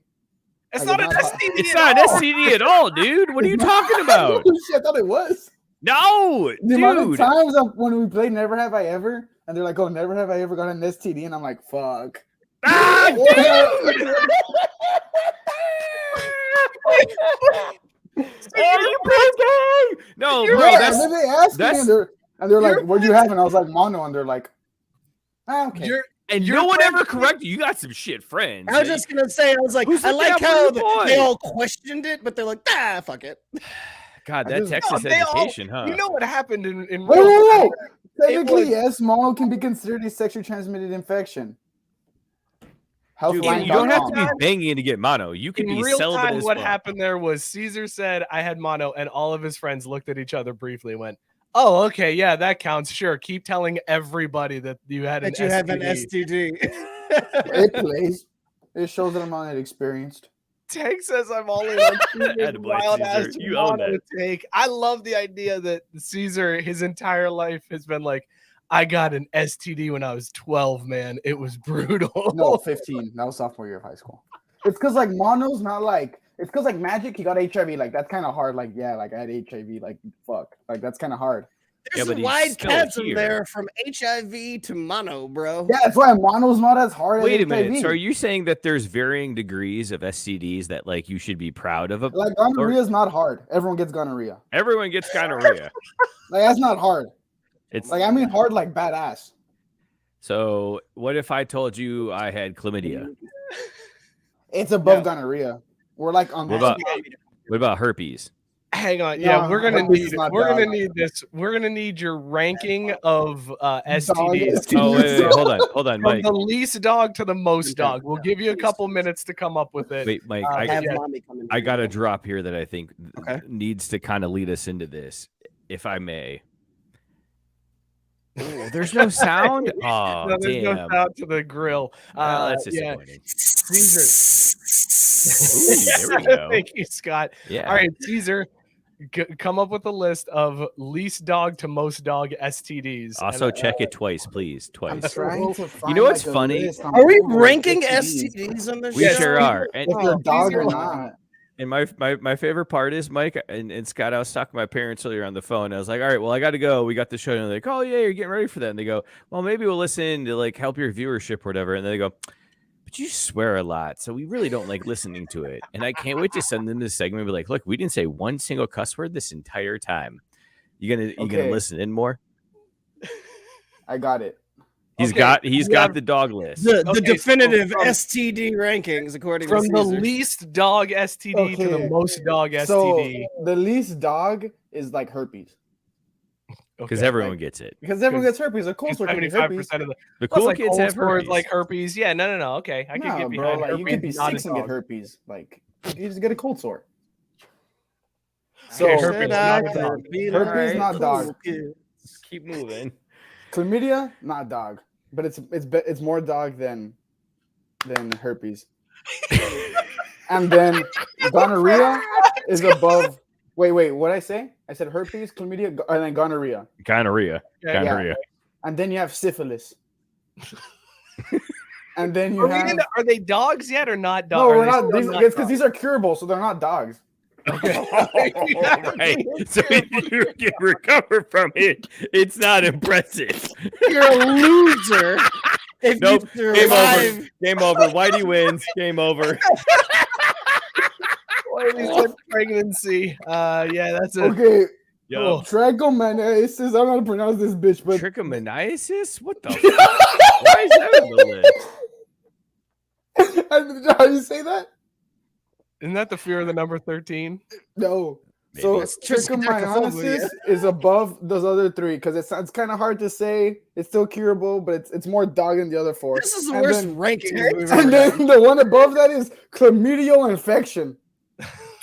It's Like, not an it's not- STD. It's at not an all. STD at all, dude. What are you talking about? Shit, I thought it was. No, The amount of dude. times when we played Never Have I Ever, and they're like, "Oh, never have I ever got an STD," and I'm like, "Fuck." Ah, dude! Oh, you poor guy! No, bro, Yeah, that's and then they asked me, and they're like, "What'd you have?" And I was like, "Mono," and they're like, "Okay." and Your no one friend- ever corrected you. You got some shit friends. I was just gonna say, I was like, Who's I looking like out for how your they boy? all questioned it, but they're like, fuck it. God, I that just- Texas they all- education, huh? You know what happened in Whoa, real whoa, time? whoa. Technically, was- yes, mono can be considered a sexually transmitted infection. Dude, you don't have to be Time- banging to get mono. You can In be real celibate time, as what fuck. happened there was Cesar said I had mono, and all of his friends looked at each other briefly and went, "Oh, okay, yeah, that counts. Sure, keep telling everybody that you had That you have an STD. It plays. It shows that I'm not experienced. Tank says I'm all in on Cesar's Attaboy, wild ass Cesar. You own mono that. take. I love the idea that Cesar, his entire life, has been like, I got an STD when I was 12, man. It was brutal. No, 15. That was sophomore year of high school. It's because like mono's not like It's because like Magic, he got HIV. Like that's kind of hard. Like yeah, like I had HIV. Like fuck. Like that's kind of hard. There's but a he's wide still chasm here. there from HIV to mono, bro. Yeah, that's why mono's not as hard. Wait as a minute. HIV. So are you saying that there's varying degrees of STDs that like you should be proud of? Like gonorrhea is not hard. Everyone gets gonorrhea. Everyone gets gonorrhea. Like that's not hard. It's Like I mean hard like badass. so. What if I told you I had chlamydia? It's above gonorrhea. We're like on What about herpes? Hang on. No, Yeah, we're gonna herpes need is not we're gonna dog. need this. We're gonna need your ranking of STDs. Oh wait, hold on, From Mike. the least dog to the most dog. We'll give you a couple minutes to come up with it. Wait, Mike. I I have mommy coming. I got a drop here that I think Okay. needs to kind of lead us into this, if I may. Ooh, there's no sound. Oh, No, there's damn. no sound to the grill. Well, that's Yeah. disappointing. Caesar. Ooh, there we go. Thank you, Scott. Yeah. All right, Caesar, come up with a list of least dog to most dog STDs. Also, And, check it twice, please. Twice. Trying to find, know what's like, a funny? list on Are we Google ranking STDs. STDs on this We show? sure are. And, If they're dog or Caesar- not. and my favorite part is, Mike and Scott, I was talking to my parents earlier on the phone. I was like, all right, well, I got to go. We got the show. And they're like, oh, yeah, you're getting ready for that. And they go, well, maybe we'll listen to like help your viewership or whatever. And then they go, but you swear a lot. So we really don't like listening to it. And I can't wait to send them this segment and be like, look, we didn't say one single cuss word this entire time. You gonna Okay. listen in more? I got it. He's Okay, got we got have- the dog list. The Okay, definitive so from- STD rankings, according from to the Cesar. least dog STD to the Okay. most dog So STD. the least dog is like herpes Because Okay. everyone gets it. because everyone gets herpes. A cold sore can be 75% herpes. of the The plus, cool like, kids cold have sores, herpes. like herpes. Yeah, no. Okay, I can Nah, get bro, behind like, herpes. you could be not a 6 and get dog. herpes. Like you just get a cold sore. Okay, So herpes, Said not I a dog. could be Herpes, like not dog. cool kid. Keep moving. chlamydia, not dog, but it's more dog than herpes. And then gonorrhea is above. Wait, what did I say? I said herpes, chlamydia, and then gonorrhea. Gonorrhea. Yeah. Gonorrhea. And then you have syphilis. And then you have. Are they dogs yet or not No, dogs? we're not. It's because these are curable, so they're not dogs. Right. So if you can recover from it, it's not impressive. You're a loser. If Nope. you Game survive. over. Game over. Whitey wins. Game over. Pregnancy. Yeah, that's a Okay, Yo. trichomoniasis. I don't know how to pronounce this bitch, but Trichomoniasis? What the fuck? Why is that on the list? how do you say that? Isn't that the fear of the number 13? No. Maybe. So That's trichomoniasis. trichomoniasis is above those other three because it's kind of hard to say. It's still curable, but it's more dog than the other four. This is the And worst then- ranking we've ever And done. then the one above that is chlamydial infection.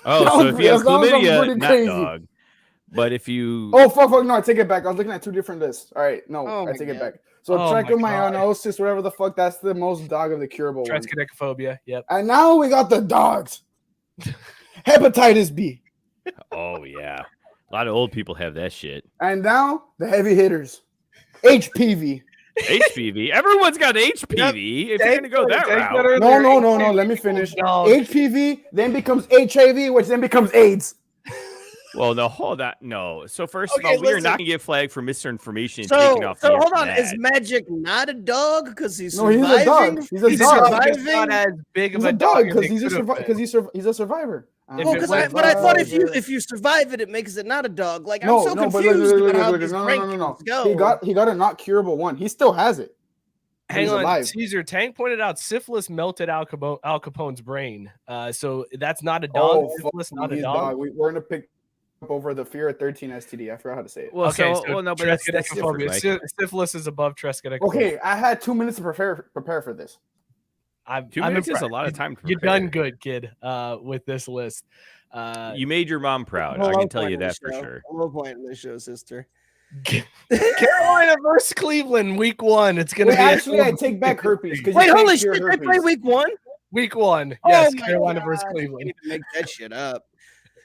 Oh, That so was- if you have that sounds chlamydia, pretty not crazy. dog. But if you Oh fuck! No, I take it back. I was looking at two different lists. All right, no, Oh I my take it God. back. So Oh my God. trichomoniasis, whatever the fuck, that's the most dog of the curable ones. Triskaidekaphobia. Yep. And now we got the dogs. Hepatitis B. oh yeah. A lot of old people have that shit. And now the heavy hitters. HPV. HPV. Everyone's got HPV. If you're gonna go that route. No. Let me finish. No. HPV then becomes HIV, which then becomes AIDS. Well, no, hold on. No. So first Okay, of all, we are listen. not gonna get flagged for misinformation and taken So off the hold on. internet. Is Magic not a dog because he's No, he's surviving? a dog. He's a He's dog. surviving? Not as big of He's a a dog as because it he's could have been. he's a survivor. If Well, it because was but I thought survivor. if you survive it, it makes it not a dog. Like No, I'm so no, but confused look, about how look, these no. rankings go. He got a not curable one. He still has it. Hang He's on, alive. Caesar. Tank pointed out syphilis melted Al Capone's brain. So that's not a dog. Syphilis, not a He's dog. We're gonna pick up over the fear of 13 STD. I forgot how to say it. Well, Okay, so, so well, no, but that's different. Triskaidekaphobia. Mike. Syphilis is above Triskaidekaphobia. Okay, I had 2 minutes to prepare for this. I'm 2 minutes is a impressed. lot of time to You've prepare. done good, kid. With this list. You made your mom proud. Well, I low can tell point you in the that for show. sure. Low point in the show, sister. Carolina versus Cleveland, week 1. It's gonna Wait, be actually, I take back herpes. 'cause you Wait, can't holy cure shit! They play herpes. week 1. week 1. Oh Yes, my Carolina God. versus You Cleveland. need to make that shit up.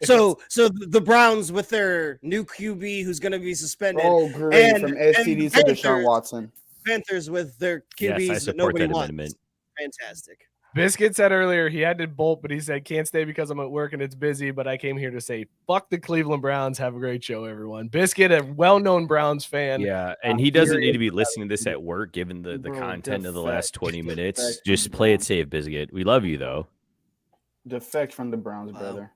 So the Browns with their new QB who's going to be suspended. Oh, great! And- From STDs to Panthers. Deshaun Watson. Panthers with their Yes, I QBs that support nobody that wants. amendment. Fantastic. Biscuit said earlier he had to bolt, but he said can't stay because I'm at work and it's busy. But I came here to say fuck the Cleveland Browns. Have a great show, everyone. Biscuit, a well-known Browns fan. Yeah, and he doesn't need to be listening to this at work, given the content of the last 20 minutes. Just play it safe, Biscuit. We love you, though. Defect from the Browns, brother.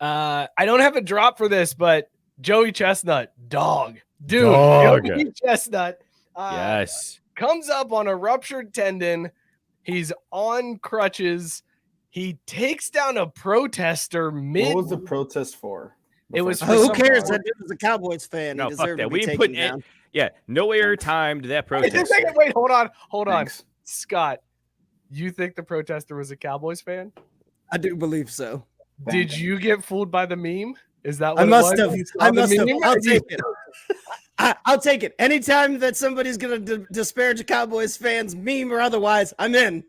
I don't have a drop for this, but Joey Chestnut, dog. Dude, Dog. Joey Chestnut Yes. comes up on a ruptured tendon. He's on crutches. He takes down a protester mid. What was the protest for? It was for Who some cares? fraud. That dude was a Cowboys fan. No, He fuck deserved that. to be We didn't taken put down. Yeah, no air time to that Wait a protest. second, wait, hold on. Thanks. Scott, you think the protester was a Cowboys fan? I do believe so. Did you get fooled by the meme? Is that what I must it was? have. You saw I the must have. meme? I'll take it. I'll take it. Anytime that somebody's going to disparage a Cowboys fans, meme or otherwise, I'm in.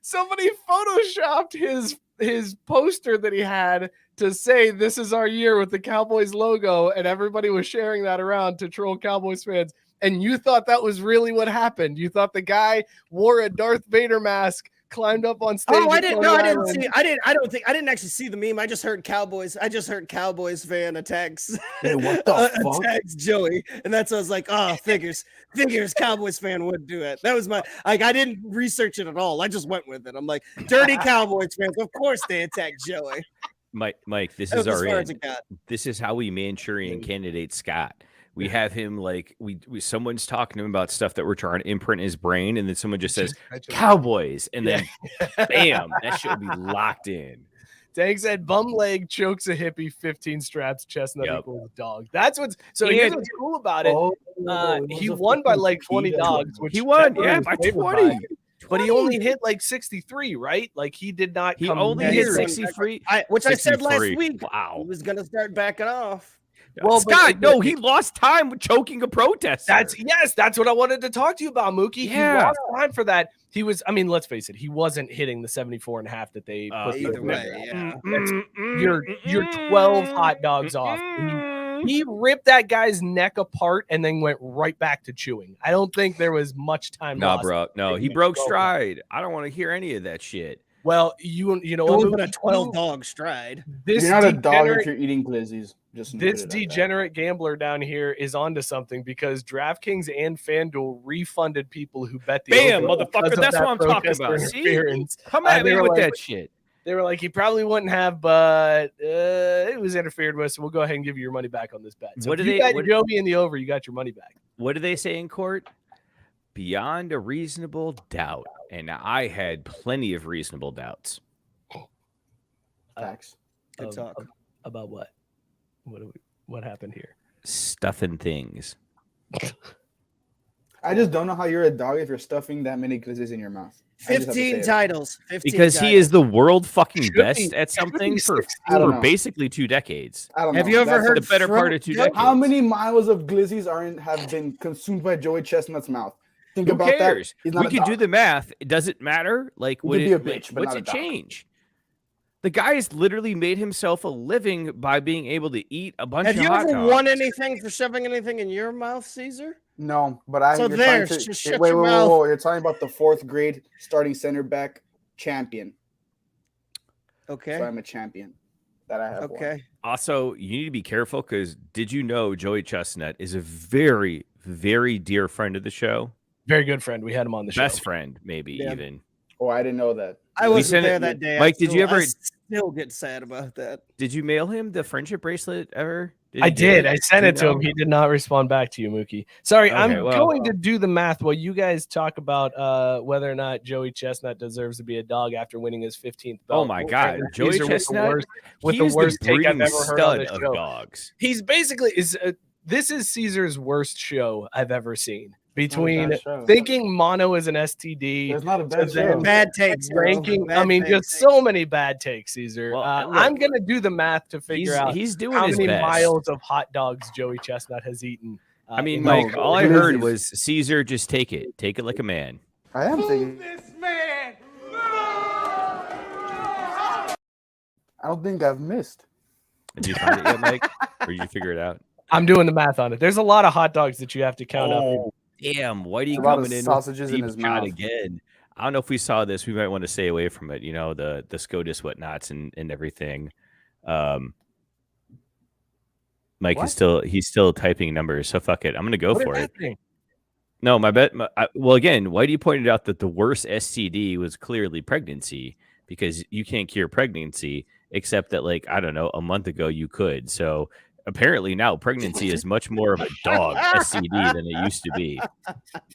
Somebody photoshopped his poster that he had to say this is our year with the Cowboys logo, and everybody was sharing that around to troll Cowboys fans. And you thought that was really what happened. You thought the guy wore a Darth Vader mask, climbed up on stage. Oh, I at didn't. Coney No, I didn't Island. see. I didn't actually see the meme. I just heard Cowboys. I just heard Cowboys fan attacks. Hey, what the fuck? Attacks Joey, and that's what I was like. Oh, figures. Cowboys fan would do it. That was my. Like, I didn't research it at all. I just went with it. I'm like, dirty Cowboys fans. Of course they attacked Joey. Mike, this That is was as our far end. as it got. This is how we Manchurian candidate Scott. We have him like we someone's talking to him about stuff that we're trying to imprint in his brain, and then someone just says Cowboys, and then bam, that shit will be locked in. Tank said bum leg chokes a hippie, 15 straps, chestnut Yep. equals dog. That's what's so here's what's cool about it. He won by like 20 dogs, which He won, that yeah, was by favored 20. But he only hit like 63, right? Like he did not. He come only near hit it. 63. Which I said last 63. week. Wow. He was going to start backing off. Well, Scott, no, he lost time with choking a protester. That's what I wanted to talk to you about, Mookie. Yeah. He lost time for that. He was, I mean, let's face it, he wasn't hitting the 74.5 that they put Either through. way, yeah. You're 12 hot dogs off. He ripped that guy's neck apart and then went right back to chewing. I don't think there was much time Nah, lost. bro. No, he broke stride. I don't want to hear any of that shit. Well, you know It what? was a 12-dog stride. This You're not a dog if degenerate- you're eating glizzies. Just This degenerate gambler down here is onto something because DraftKings and FanDuel refunded people who bet the Bam, over motherfucker. because of That's that what I'm talking protester about. See? interference. Come at they me were with like- that shit. They were like, he probably wouldn't have, but it was interfered with, so we'll go ahead and give you your money back on this bet. So What if do you they- got what- Joey in the over, you got your money back. What do they say in court? Beyond a reasonable doubt. And I had plenty of reasonable doubts. Facts. Good talk. About what? What happened here? Stuffing things. I just don't know how you're a dog if you're stuffing that many glizzies in your mouth. I just have to say 15 it. titles. 15 Because he titles. is the world fucking Should best be- at should be something for, 16. I don't know. basically 2 decades. I don't know. Have you ever That's heard The better part of 2 decades. how many miles of glizzies have been consumed by Joey Chestnut's mouth? Think Who about cares? that. He's not We a can dog. do the math. Does it matter? Like, He would could be a it, bitch, but what's not a it dog. change? The guy has literally made himself a living by being able to eat a bunch Have of you hot ever dogs. won anything for shoving anything in your mouth, Caesar? No, but I. So you're there, trying to- just shut wait, your wait, mouth. whoa, you're talking about the 4th grade starting center back champion. Okay. So I'm a champion. That I have. won. Okay. Also, you need to be careful because did you know Joey Chestnut is a very, very dear friend of the show? Very good friend. We had him on the show. Best friend, maybe Yeah. even. Oh, I didn't know that. I We wasn't sent there it- that day. Mike, did you ever- I still get sad about that. Did you mail him the friendship bracelet ever? I you do did. it? I sent it to him. He did not respond back to you, Mookie. Sorry, I'm Okay, well- going to do the math while you guys talk about whether or not Joey Chestnut deserves to be a dog after winning his 15th belt. Oh my God, Joey Caesar with the Chestnut, worst- with he the is worst take I've breeding ever heard on stud this of show. dogs. He's basically this is Caesar's worst show I've ever seen. Between bad show. thinking mono is an STD, It's not a to bad then show. Bad takes. bro. ranking. Bad I mean, takes. just so many bad takes, Caesar. Well, look, I'm gonna do the math to figure out He's doing how his many best. miles of hot dogs Joey Chestnut has eaten. I mean, in Mike, his all I career. heard was Caesar, just take it. Take it like a man. I am thinking. I don't think I've missed. Did you find it yet, Mike? Or did you figure it out? I'm doing the math on it. There's a lot of hot dogs that you have to count up. Oh, damn. Why are you A lot of coming in with sausages in deep his cut mouth. again? I don't know if we saw this. We might want to stay away from it. The SCOTUS whatnots and everything. Mike is still typing numbers, so fuck it. I'm gonna go for it. No, well, again, Whitey pointed out that the worst STD was clearly pregnancy because you can't cure pregnancy, except that, like, I don't know, a month ago you could. So apparently now pregnancy is much more of a dog STD than it used to be.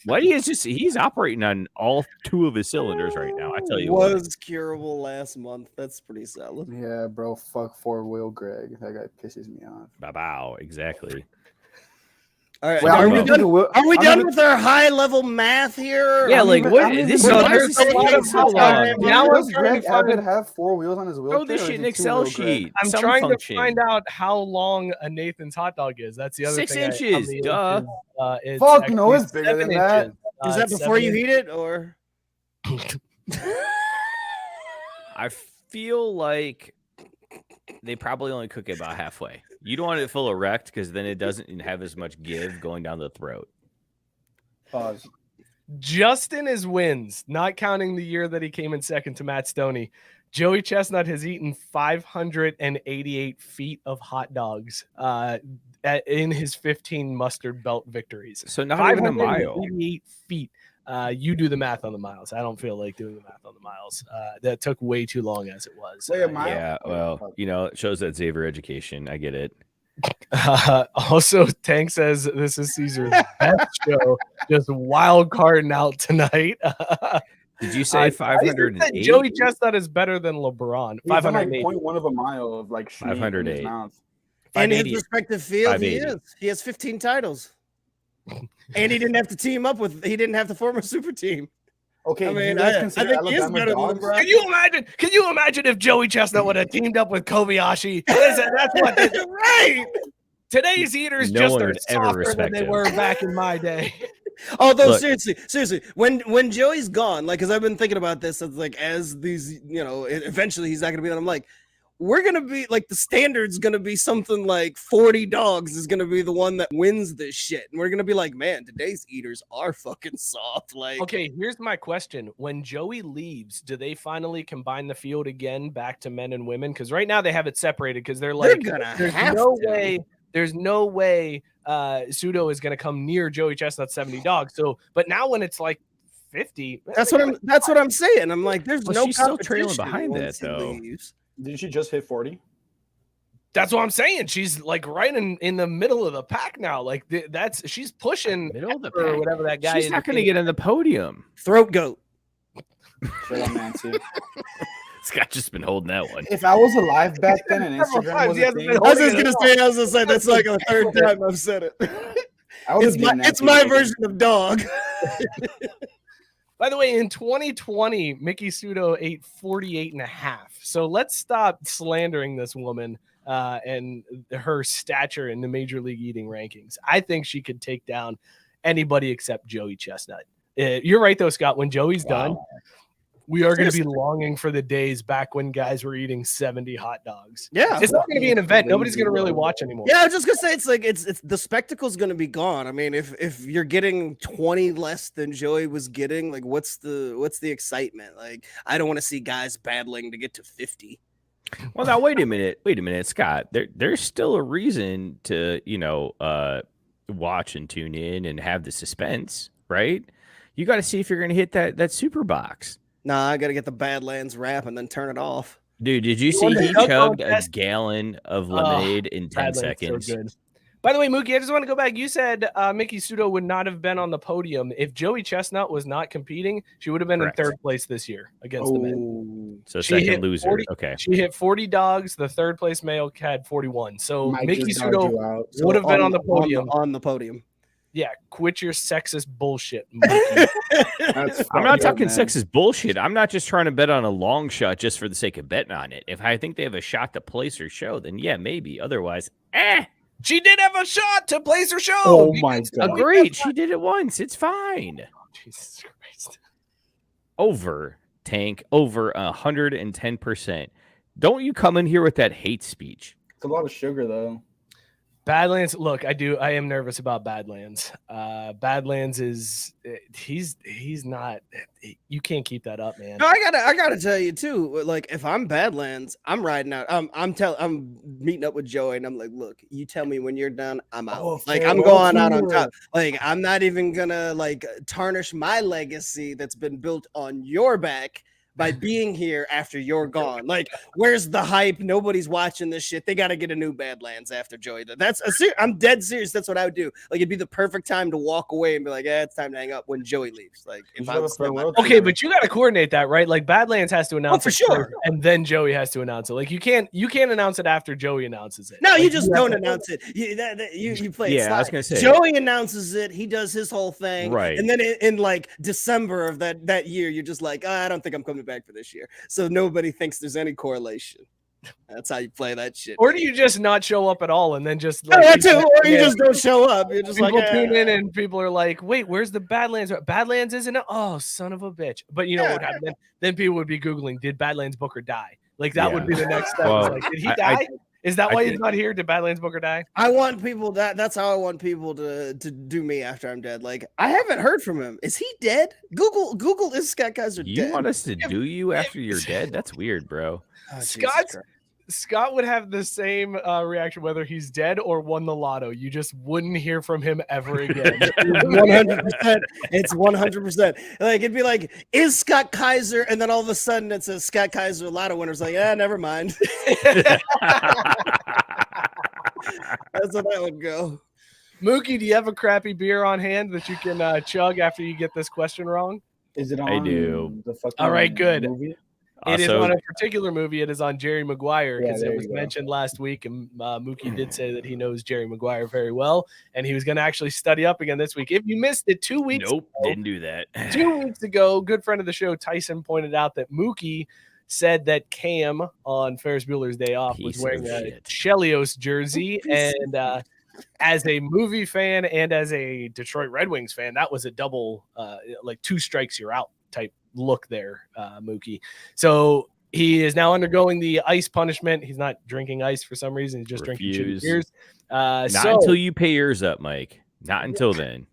Whitey he's operating on all 2 of his cylinders right now. I tell you what. Was curable last month. That's pretty solid. Yeah, bro. Fuck 4-wheel Greg. That guy pisses me off. Bow. Exactly. All right, Wait, are we done with our high-level math here? Yeah, like what? This is Now does Greg Abbott have 4 wheels on his wheelchair? Throw this shit in Excel sheet. I'm trying to find out how long a Nathan's hot dog is. That's the other 6 thing. inches. Duh. Fuck no, it's bigger than that. Is that before you heat it, or? I feel like they probably only cook it about halfway. You don't want it full erect because then it doesn't have as much give going down the throat. Pause. Justin is wins, not counting the year that he came in second to Matt Stoney. Joey Chestnut has eaten 588 feet of hot dogs in his 15 mustard belt victories. So not even a mile. 588 feet. You do the math on the miles. I don't feel like doing the math on the miles. That took way too long as it was. Yeah, well, it shows that Xavier education. I get it. Also, Tank says this is Cesar's best show. Just wild carding out tonight. Did you say 508? Joey Chestnut is better than LeBron. 508. 0.1 of a mile of like 508. In his respective field, he is. He has 15 titles. And he didn't have to team up with. He didn't have to form a super team. Okay, I mean, I think he is better than LeBron. Can you imagine if Joey Chestnut would have teamed up with Kobayashi? That's what. Right. Today's eaters just are softer than they were back in my day. Although seriously, when Joey's gone, like, because I've been thinking about this, it's like as these, eventually he's not gonna be on. I'm like, we're gonna be like the standard's gonna be something like 40 dogs is gonna be the one that wins this shit, and we're gonna be like, man, today's eaters are fucking soft. Like, okay, here's my question: when Joey leaves, do they finally combine the field again back to men and women? Because right now they have it separated because they're like, there's no way Pseudo is gonna come near Joey Chestnut's 70 dogs. So, but now when it's like 50, that's what I'm saying. I'm like, there's no she's still trailing behind that though. Leaves. Didn't she just hit 40? That's what I'm saying. She's like right in the middle of the pack now. Like she's pushing middle of the pack or whatever that guy is. She's not going to get on the podium. Throat goat. Scott just been holding that one. If I was alive back then and Instagram was a thing, I was just gonna say that's like a third time I've said it. It's my version of dog. By the way, in 2020, Mickey Pseudo ate 48.5. So let's stop slandering this woman and her stature in the Major League Eating rankings. I think she could take down anybody except Joey Chestnut. You're right, though, Scott. When Joey's done, we are going to be longing for the days back when guys were eating 70 hot dogs. Yeah. It's not going to be an event. Nobody's going to really watch anymore. Yeah, I was just going to say, it's like, it's the spectacle's going to be gone. I mean, if you're getting 20 less than Joey was getting, like, what's the excitement? Like, I don't want to see guys battling to get to 50. Well, now, wait a minute, Scott. There's still a reason to, watch and tune in and have the suspense, right? You got to see if you're going to hit that super box. Nah, I got to get the Badlands wrap and then turn it off. Dude, did you see he chugged a gallon of lemonade in 10 seconds? So good. By the way, Mookie, I just want to go back. You said Mickey Pseudo would not have been on the podium. If Joey Chestnut was not competing, she would have been in third place this year against the men. So second loser. Okay. She hit 40 dogs. The third place male had 41. So Mickey Pseudo would have been on the podium. On the podium. Yeah, quit your sexist bullshit. I'm not talking sexist bullshit. I'm not just trying to bet on a long shot just for the sake of betting on it. If I think they have a shot to place her show, then yeah, maybe. Otherwise, she did have a shot to place her show. Oh my God. Agreed. She did it once. It's fine. Oh, Jesus Christ. Over 110%. Don't you come in here with that hate speech. It's a lot of sugar, though. Badlands. Look, I am nervous about Badlands. Badlands is he's not. You can't keep that up, man. No, I gotta tell you too. Like, if I'm Badlands, I'm riding out. I'm meeting up with Joey, and I'm like, look, you tell me when you're done, I'm out. Like, I'm going out on top. Like, I'm not even gonna like tarnish my legacy that's been built on your back by being here after you're gone. Like, where's the hype? Nobody's watching this shit. They got to get a new Badlands after Joey. I'm dead serious. That's what I would do. Like, it'd be the perfect time to walk away and be like, it's time to hang up when Joey leaves. Like, if I was okay, but you got to coordinate that, right? Like, Badlands has to announce for it sure, first, and then Joey has to announce it. Like, you can't announce it after Joey announces it. No, like, you just don't announce it. You play it. Yeah, I was gonna say Joey announces it. He does his whole thing, right? And then in like December of that year, you're just like, I don't think I'm coming back for this year. So nobody thinks there's any correlation. That's how you play that shit. Or do you just not show up at all and then just like, or you just don't show up? You're just people like tune in and people are like, wait, where's the Badlands? Badlands isn't it? Oh, son of a bitch. But you know what happened? Then people would be Googling, did Badlands Booker die? Like that would be the next step. Well, like, did he die? Is that why he's not here? Did Badlands Booker die? I want people that's how I want people to do me after I'm dead. Like, I haven't heard from him. Is he dead? Google is Scott Kaiser dead? You want us to do you after you're dead? That's weird, bro. Oh, Scott would have the same reaction whether he's dead or won the lotto. You just wouldn't hear from him ever again. 100%. It's 100%. Like, it'd be like, is Scott Kaiser? And then all of a sudden it says Scott Kaiser lotto winner's like, never mind. That's how that would go. Mookie, do you have a crappy beer on hand that you can chug after you get this question wrong? Is it on? I do. The fucking all right, good. Movie? It is on a particular movie. It is on Jerry Maguire because it was mentioned last week, and Mookie did say that he knows Jerry Maguire very well, and he was going to actually study up again this week. If you missed it 2 weeks ago, didn't do that. 2 weeks ago, good friend of the show, Tyson, pointed out that Mookie said that Cam on Ferris Bueller's Day Off was wearing a Chelios jersey, and as a movie fan and as a Detroit Red Wings fan, that was a double, like 2 strikes you're out type look there, Mookie. So he is now undergoing the ice punishment. He's not drinking ice for some reason. He's just drinking shitty beers. Not until you pay yours up, Mike. Not until then.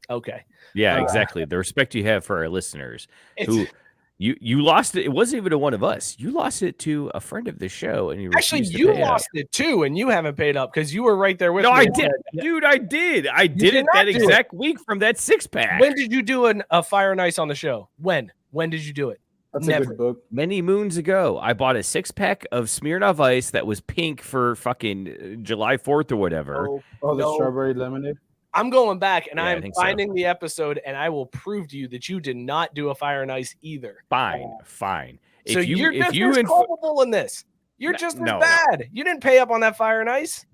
Okay. Yeah, exactly. The respect you have for our listeners who you lost it. It wasn't even to one of us. You lost it to a friend of the show, and you lost it too, and you haven't paid up because you were right there with me. No, I did, dude. I did it that exact week from that 6-pack. When did you do a Fire and Ice on the show? When did you do it? That's Never. a good book. Many moons ago, I bought a 6-pack of Smirnoff Ice that was pink for fucking July 4th or whatever. The strawberry lemonade. I'm going back and I'm finding the episode, and I will prove to you that you did not do a Fire and Ice either. Fine. So you're just as culpable in this. You're just as bad. You didn't pay up on that Fire and Ice,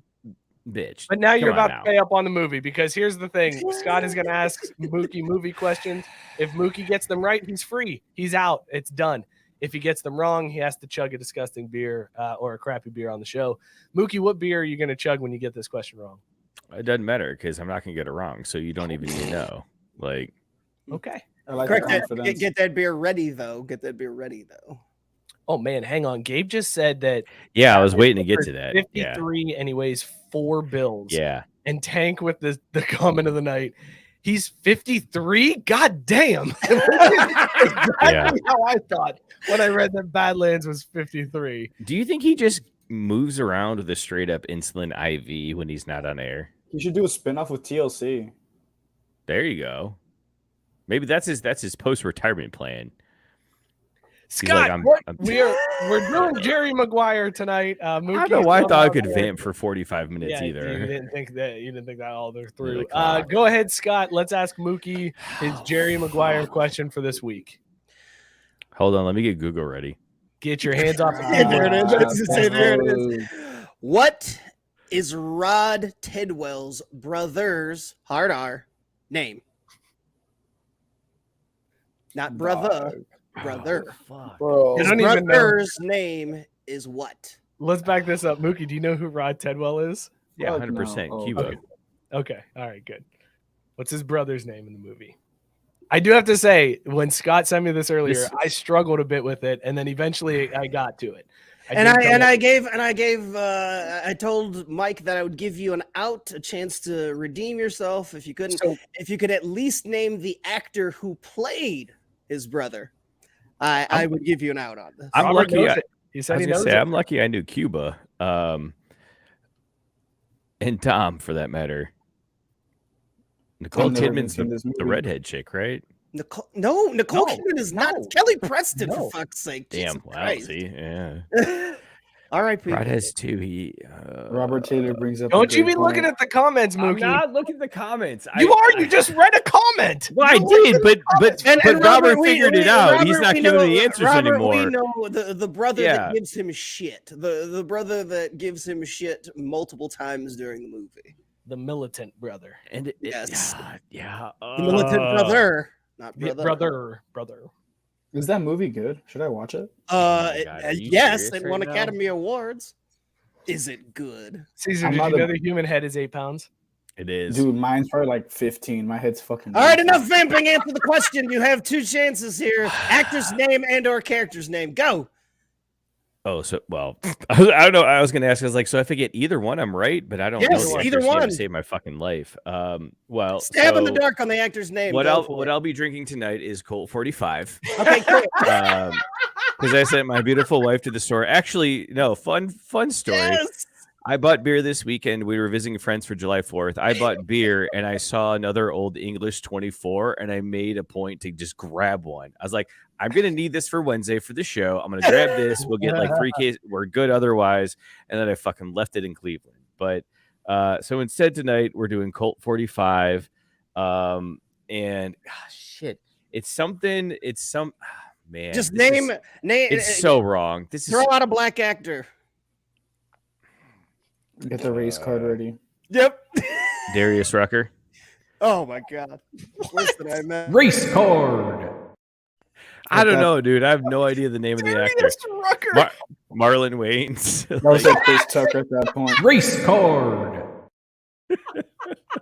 bitch. But now you're about to pay up on the movie because here's the thing: Scott is going to ask Mookie movie questions. If Mookie gets them right, he's free. He's out. It's done. If he gets them wrong, he has to chug a disgusting beer or a crappy beer on the show. Mookie, what beer are you going to chug when you get this question wrong? It doesn't matter because I'm not going to get it wrong, so you don't even need to know. Like, okay. Get that beer ready, though. Get that beer ready, though. Oh, man, hang on. Gabe just said that. Yeah, I was waiting to get to that. 53 and he weighs 4 bills. Yeah. And Tank with the comment of the night. He's 53? God damn. Exactly how I thought when I read that Badlands was 53. Do you think he just moves around with a straight up insulin IV when he's not on air? He should do a spinoff with TLC. There you go. Maybe that's his post-retirement plan. Scott, we're doing Jerry Maguire tonight. I don't know why I thought I could vamp for 45 minutes either. You didn't think that all the way through. Go ahead, Scott. Let's ask Mookie his Jerry Maguire question for this week. Hold on, let me get Google ready. Get your hands off. There it is. What is Rod Tidwell's brother's hard R name? Not brother. Brother. Bro. His brother's name is what? Let's back this up. Mookie, do you know who Rod Tidwell is? Yeah, 100%. Cuba. Okay. All right, good. What's his brother's name in the movie? I do have to say, when Scott sent me this earlier, I struggled a bit with it, and then eventually I got to it. I told Mike that I would give you a chance to redeem yourself if you could at least name the actor who played his brother. I would give you an out on this. I'm lucky. He said he knows it. I'm lucky I knew Cuba. And Tom, for that matter. Nicole Kidman's the redhead chick, right? Nicole Kidman is not Kelly Preston, for fuck's sake. Damn, wow, see, yeah. All right, people. Rod has two. Robert Taylor brings up. Don't you be looking at the comments, Mookie. I'm not looking at the comments. You just read a comment. Well, I did, but Robert figured it out. He's not giving the answers Robert, anymore. We know the brother that gives him shit. The brother that gives him shit multiple times during the movie. The militant brother. And yes. Yeah. The militant brother. Not brother. Brother. Is that movie good? Should I watch it? Yes, it won Academy Awards. Is it good? Cesar, did you know the human head is 8 pounds? It is. Dude, mine's probably like 15. My head's fucking. All right, enough vamping. Answer the question. You have 2 chances here. Actor's name and/or character's name. Go. Oh, so I don't know. I was going to ask. I was like, so if I get either one, I'm right, but I don't know. Yes, either one to save my fucking life. Stab in the dark on the actor's name. What I'll be drinking tonight is Colt 45. Okay, cool. Because I sent my beautiful wife to the store. Actually, no, fun story. Yes. I bought beer this weekend. We were visiting friends for July 4th. I bought beer and I saw another Old English 24 and I made a point to just grab one. I was like, I'm going to need this for Wednesday for the show. I'm going to grab this. We'll get like 3 cases. We're good otherwise. And then I fucking left it in Cleveland. But so instead tonight we're doing Colt 45. And shit, it's something. It's some man. Just name. It's so wrong. Throw out a black actor. Get the race card ready. Yep. Darius Rucker. Oh my god. Listen, I meant race card. I don't know, dude. I have no idea the name of the actor. Rucker. Marlon Wayans. That was like Chris Tucker at that point. Race card.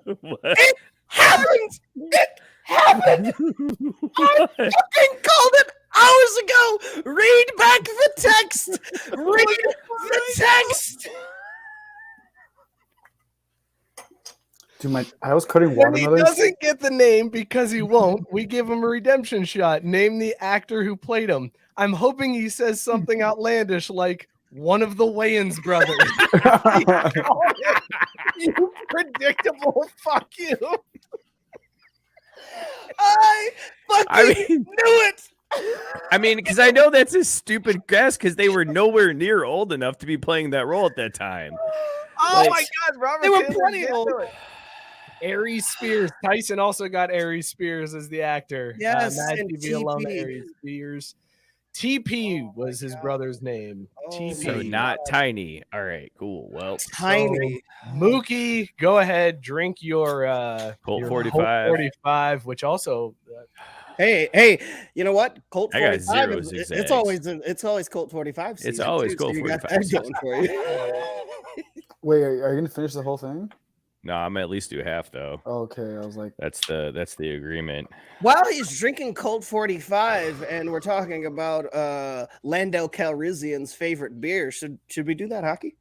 What? It happened. It happened. I fucking called it hours ago. Read back the text. Read the text. Dude, I was cutting When he watermelons. doesn't get the name because he won't, we give him a redemption shot. Name the actor who played him. I'm hoping he says something outlandish like one of the Wayans brothers. You predictable fuck you. I fucking knew it. I mean, because I know that's a stupid guess because they were nowhere near old enough to be playing that role at that time. Oh my God, Robert! They were Taylor plenty did old. do it. Aries Spears. Tyson also got Aries Spears as the actor. Yes, Mad and TV alum TP. Aries Spears. TP was his brother's name. TP. So not Tiny. All right, cool. Well, Tiny. Mookie, go ahead, drink your Colt your 45. 45, which also Hey, you know what? Colt I got 45. zero It's zigzags. always Colt 45. It's always Colt you got 45 that going for you. Wait, are you gonna finish the whole thing? no, I'm gonna at least do half though. Okay, I was like, That's the agreement. While he's drinking Colt 45, and we're talking about Landell Calrissian's favorite beer, should we do that, Hockey?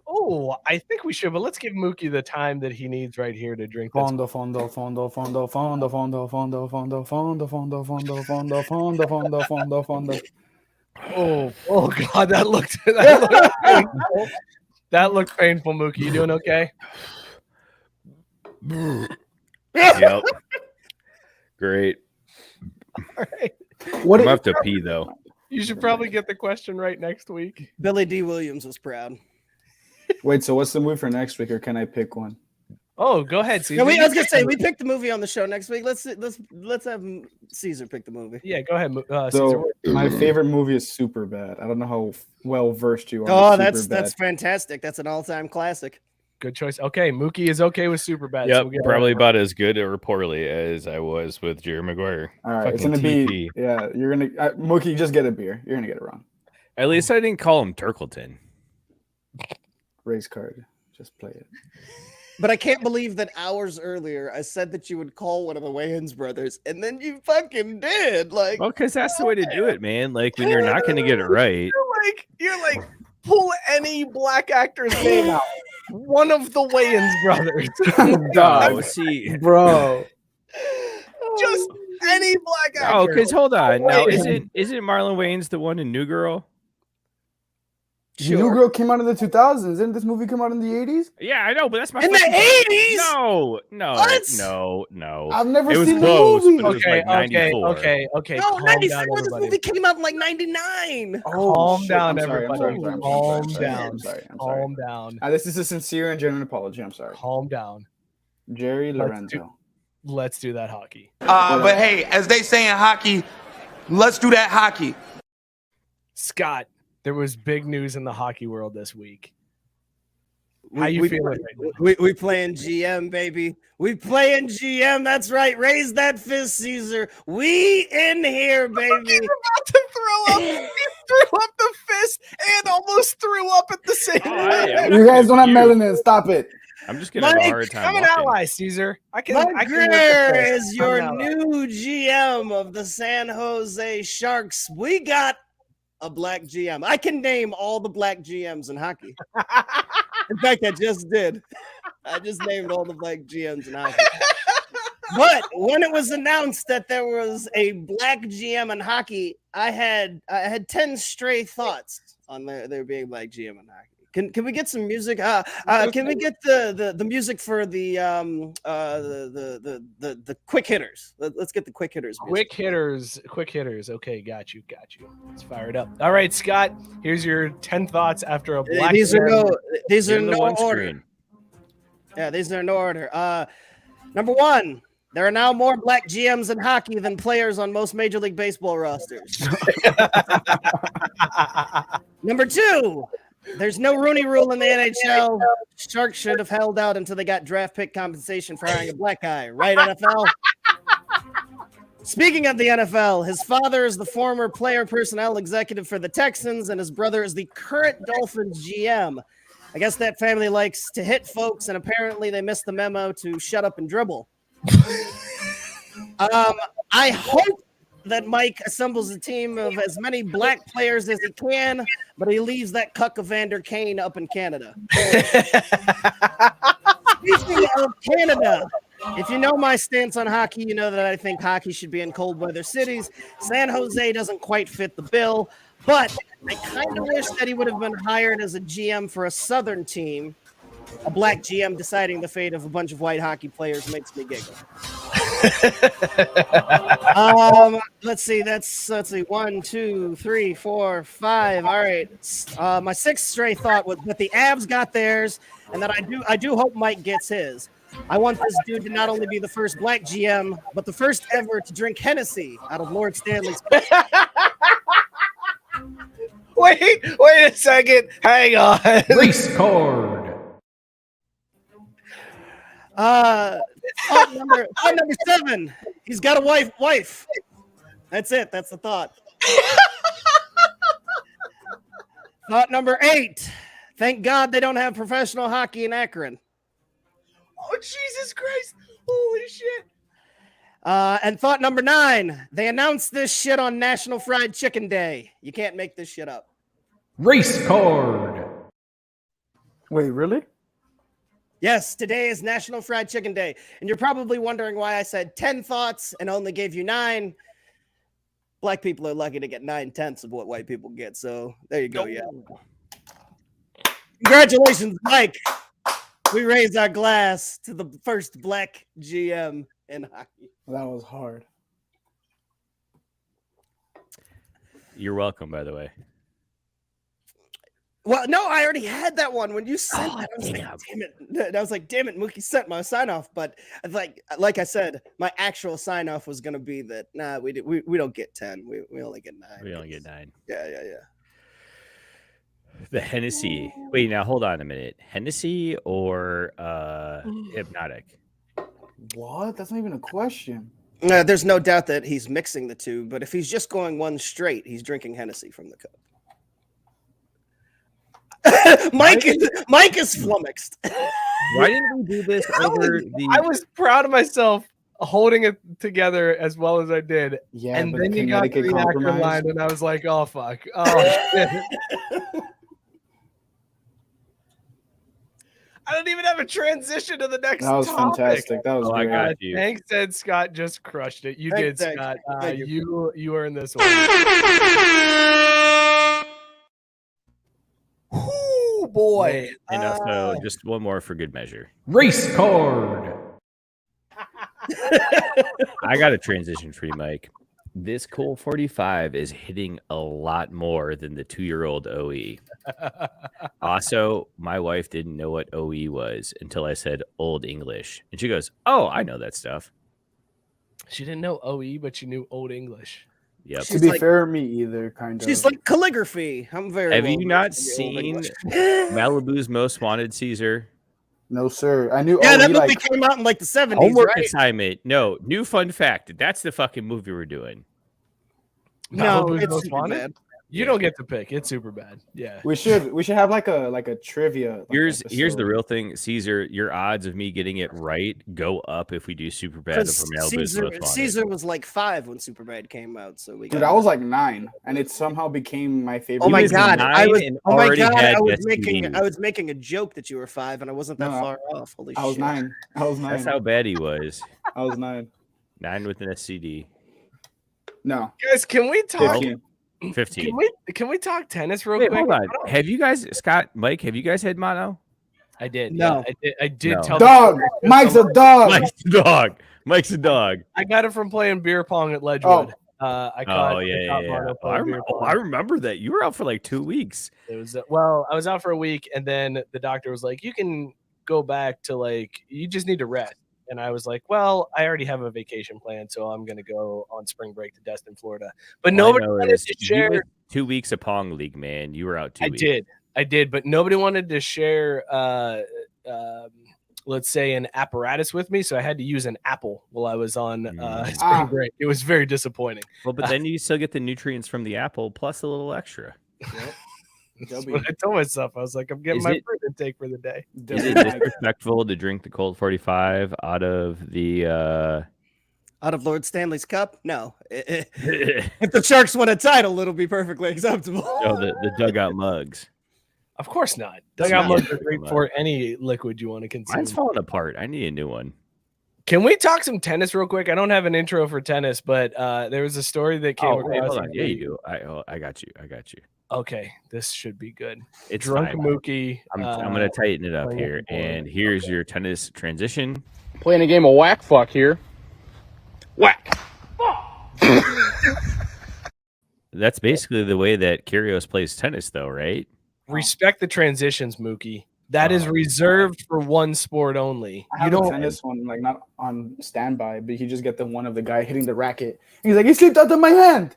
Oh, I think we should, but let's give Mookie the time that he needs right here to drink this. fondo, fondo, fondo, fondo, fondo, fondo, fondo, fondo, fondo, fondo, fondo, fondo, fondo, fondo, fondo, fondo. Oh God, that looked painful. That looked painful, Mookie. You doing okay? Yep. Great. All right. What? I'm gonna have to pee though. You should probably get the question right next week. Billy D. Williams was proud. Wait, so what's the movie for next week, or can I pick one? Oh, go ahead, Cesar. No, I was gonna say we picked the movie on the show next week. Let's have Cesar pick the movie. Yeah, go ahead, Cesar. So my favorite movie is Superbad. I don't know how well versed you are. Oh, in that's Superbad. fantastic. That's an all-time classic. Good choice. Okay, Mookie is okay with Superbad. Yep, so we'll get probably about as good or poorly as I was with Jerry Maguire. All right, it's Fucking gonna be TP. yeah. You're gonna Mookie, just get a beer. You're gonna get it wrong. At least I didn't call him Turkleton. Race card. Just play it. But I can't believe that hours earlier I said that you would call one of the Wayans brothers, and then you fucking did. Like, Well, because that's the way to do it, man. Like when you're not going to get it right. You're like, pull any black actor's name out. One of the Wayans brothers. Oh, see, Bro. Just any black actor. oh, because hold on, now Wayans. isn't Marlon Wayans the one in New Girl? New Girl came out in the 2000s. Didn't this movie come out in the 80s? Yeah, I know, but that's my In the fucking- 80s? No, no. I've never It was seen close, the movie. but it was like 94. Okay. No, Calm 94. down, This everybody. movie came out in like 99. Calm shit. down, I'm sorry, I'm everybody. sorry, I'm sorry, I'm Calm sorry, down. I'm sorry. Calm down. This is a sincere and genuine apology. I'm sorry. Calm down. Jerry Lorenzo. Let's do that hockey. But hey, as they say in hockey, let's do that hockey. Scott, there was big news in the hockey world this week. How you feeling right now? We playing GM, baby. We playing GM. That's right. Raise that fist, Cesar. We in here, baby. He's about to throw up. He threw up the fist and almost threw up at the same time. You guys don't have melanin. Stop it. I'm just gonna have a Mike, hard time. I'm an walking. ally, Caesar. I can. Mike I can lift Greer the fist. is your I'm an ally. new GM of the San Jose Sharks. We got a black GM. I can name all the black GMs in hockey. In fact, I just did. I just named all the black GMs in hockey. But when it was announced that there was a black GM in hockey, I had 10 stray thoughts on there being black GM in hockey. Can we get some music? Can we get the music for the quick hitters? Let's get the quick hitters. Music. Quick hitters. Okay, got you. Let's fire it up. All right, Scott. Here's your 10 thoughts after a black. These are no Give him the no one order. screen. Yeah, these are no order. Number one, there are now more black GMs in hockey than players on most Major League Baseball rosters. Number two, there's no Rooney Rule in the NHL. Sharks should have held out until they got draft pick compensation for hiring a black guy. Right, NFL? Speaking of the NFL, his father is the former player personnel executive for the Texans, and his brother is the current Dolphins GM. I guess that family likes to hit folks, and apparently they missed the memo to shut up and dribble. I hope that Mike assembles a team of as many black players as he can, but he leaves that cuck Evander Kane up in Canada. Speaking of Canada, if you know my stance on hockey, you know that I think hockey should be in cold weather cities. San Jose doesn't quite fit the bill, but I kind of wish that he would have been hired as a GM for a Southern team. A black GM deciding the fate of a bunch of white hockey players makes me giggle. Let's see. Let's see. 1, 2, 3, 4, 5. All right. My sixth stray thought was that the Avs got theirs, and that I do hope Mike gets his. I want this dude to not only be the first black GM, but the first ever to drink Hennessy out of Lord Stanley's. Wait a second. Hang on. Race card. Thought number 7. He's got a wife. That's it. That's the thought. Thought number 8. Thank God they don't have professional hockey in Akron. Oh, Jesus Christ. Holy shit. And thought number 9. They announced this shit on National Fried Chicken Day. You can't make this shit up. Race card. Wait, really? Yes, today is National Fried Chicken Day. And you're probably wondering why I said 10 thoughts and only gave you 9. Black people are lucky to get 9/10 of what white people get. So there you go. Yeah. Congratulations, Mike. We raise our glass to the first black GM in hockey. That was hard. You're welcome, by the way. Well, no, I already had that one when you sent it. I was like, damn. damn it. I was like, damn it, Mookie sent my sign off. But like I said, my actual sign off was gonna be that we don't get 10. We only get 9. We only get 9. Yeah. The Hennessy. Wait, now hold on a minute. Hennessy or Hypnotic? What? That's not even a question. There's no doubt that he's mixing the two, but if he's just going one straight, he's drinking Hennessy from the cup. Mike is flummoxed. Why didn't we do this over the? I was proud of myself holding it together as well as I did. Yeah, And but then you got to Connecticut the actor compromise. line, and I was like, oh, fuck. Oh, shit. I don't even have a transition to the next That was topic. fantastic. That was Oh, I great. got you. Thanks, Ed Scott just crushed it. You Thanks, did, Ed. Scott. Thank you. You earned this one. Ooh, boy. And also, just one more for good measure. Race card. I got a transition for you, Mike. This Colt 45 is hitting a lot more than the 2-year-old OE. Also, my wife didn't know what OE was until I said Old English. And she goes, oh, I know that stuff. She didn't know OE, but she knew Old English. Yep. To be fair, me either, kind of. She's like calligraphy. I'm very. Have well you not versed in the seen Old English. Malibu's Most Wanted, Caesar? No, sir. I knew. Yeah, that OE, movie like, came out in like the 70s, Homework right? assignment. No, new fun fact. That's the fucking movie we're doing. No, Malibu's it's Most super Wanted? bad. You don't get to pick. It's super bad. Yeah. we should have like a trivia. Here's the episode. real thing, Caesar. Your odds of me getting it right go up if we do super bad over Because Malibu's Most Wanted. Caesar was like 5 when Superbad came out, so we. Dude, got I was like 9, and it somehow became my favorite. Oh my He was god! 9 and already had I was STDs. making a joke that you were 5, and I wasn't that No, far off. Holy shit! I was 9. I was 9. That's how bad he was. I was 9. 9 with an SCD. No, Guys, can we talk? 15. 15. Can we talk tennis real Wait, quick? hold on. Have you guys, Scott, Mike, have you guys had mono? I did. No. Yeah, I did No. tell Dog. the story. Mike's a dog. Mike's a dog. Mike's a dog. I got it from playing beer pong at Ledgewood. I caught, Oh, yeah, caught yeah, mono yeah. playing beer pong. I remember that. You were out for like 2 weeks. It was well, I was out for a week, and then the doctor was like, "You can go back to you just need to rest." And I was like, "Well, I already have a vacation plan, so I'm gonna go on spring break to Destin, Florida." But nobody wanted to You share. missed 2 weeks of Pong League, man. You were out 2 weeks. I did, but nobody wanted to share. Let's say an apparatus with me, so I had to use an apple while I was on spring break. It was very disappointing. Well, but then you still get the nutrients from the apple plus a little extra. That's what I told myself. I was like, I'm getting my fruit intake for the day. Is it disrespectful to drink the Colt 45 out of Lord Stanley's cup? No. If the Sharks win a title, it'll be perfectly acceptable. the dugout mugs? Of course not. That's Dugout not- mugs are great for any liquid you want to consume. Mine's falling apart. I need a new one. Can we talk some tennis real quick? I don't have an intro for tennis, but there was a story that came across. Hold on. Yeah, you do. I got you. Okay, this should be good. It's Drunk fine. Mookie. I'm going to tighten it up playing here. with the ball. And here's your tennis transition. Playing a game of whack fuck here. Whack. That's basically the way that Kyrgios plays tennis, though, right? Respect the transitions, Mookie. That is reserved for one sport only. I have a tennis one, like not on standby, but you just get the one of the guy hitting the racket. He's like, "It slipped out of my hand."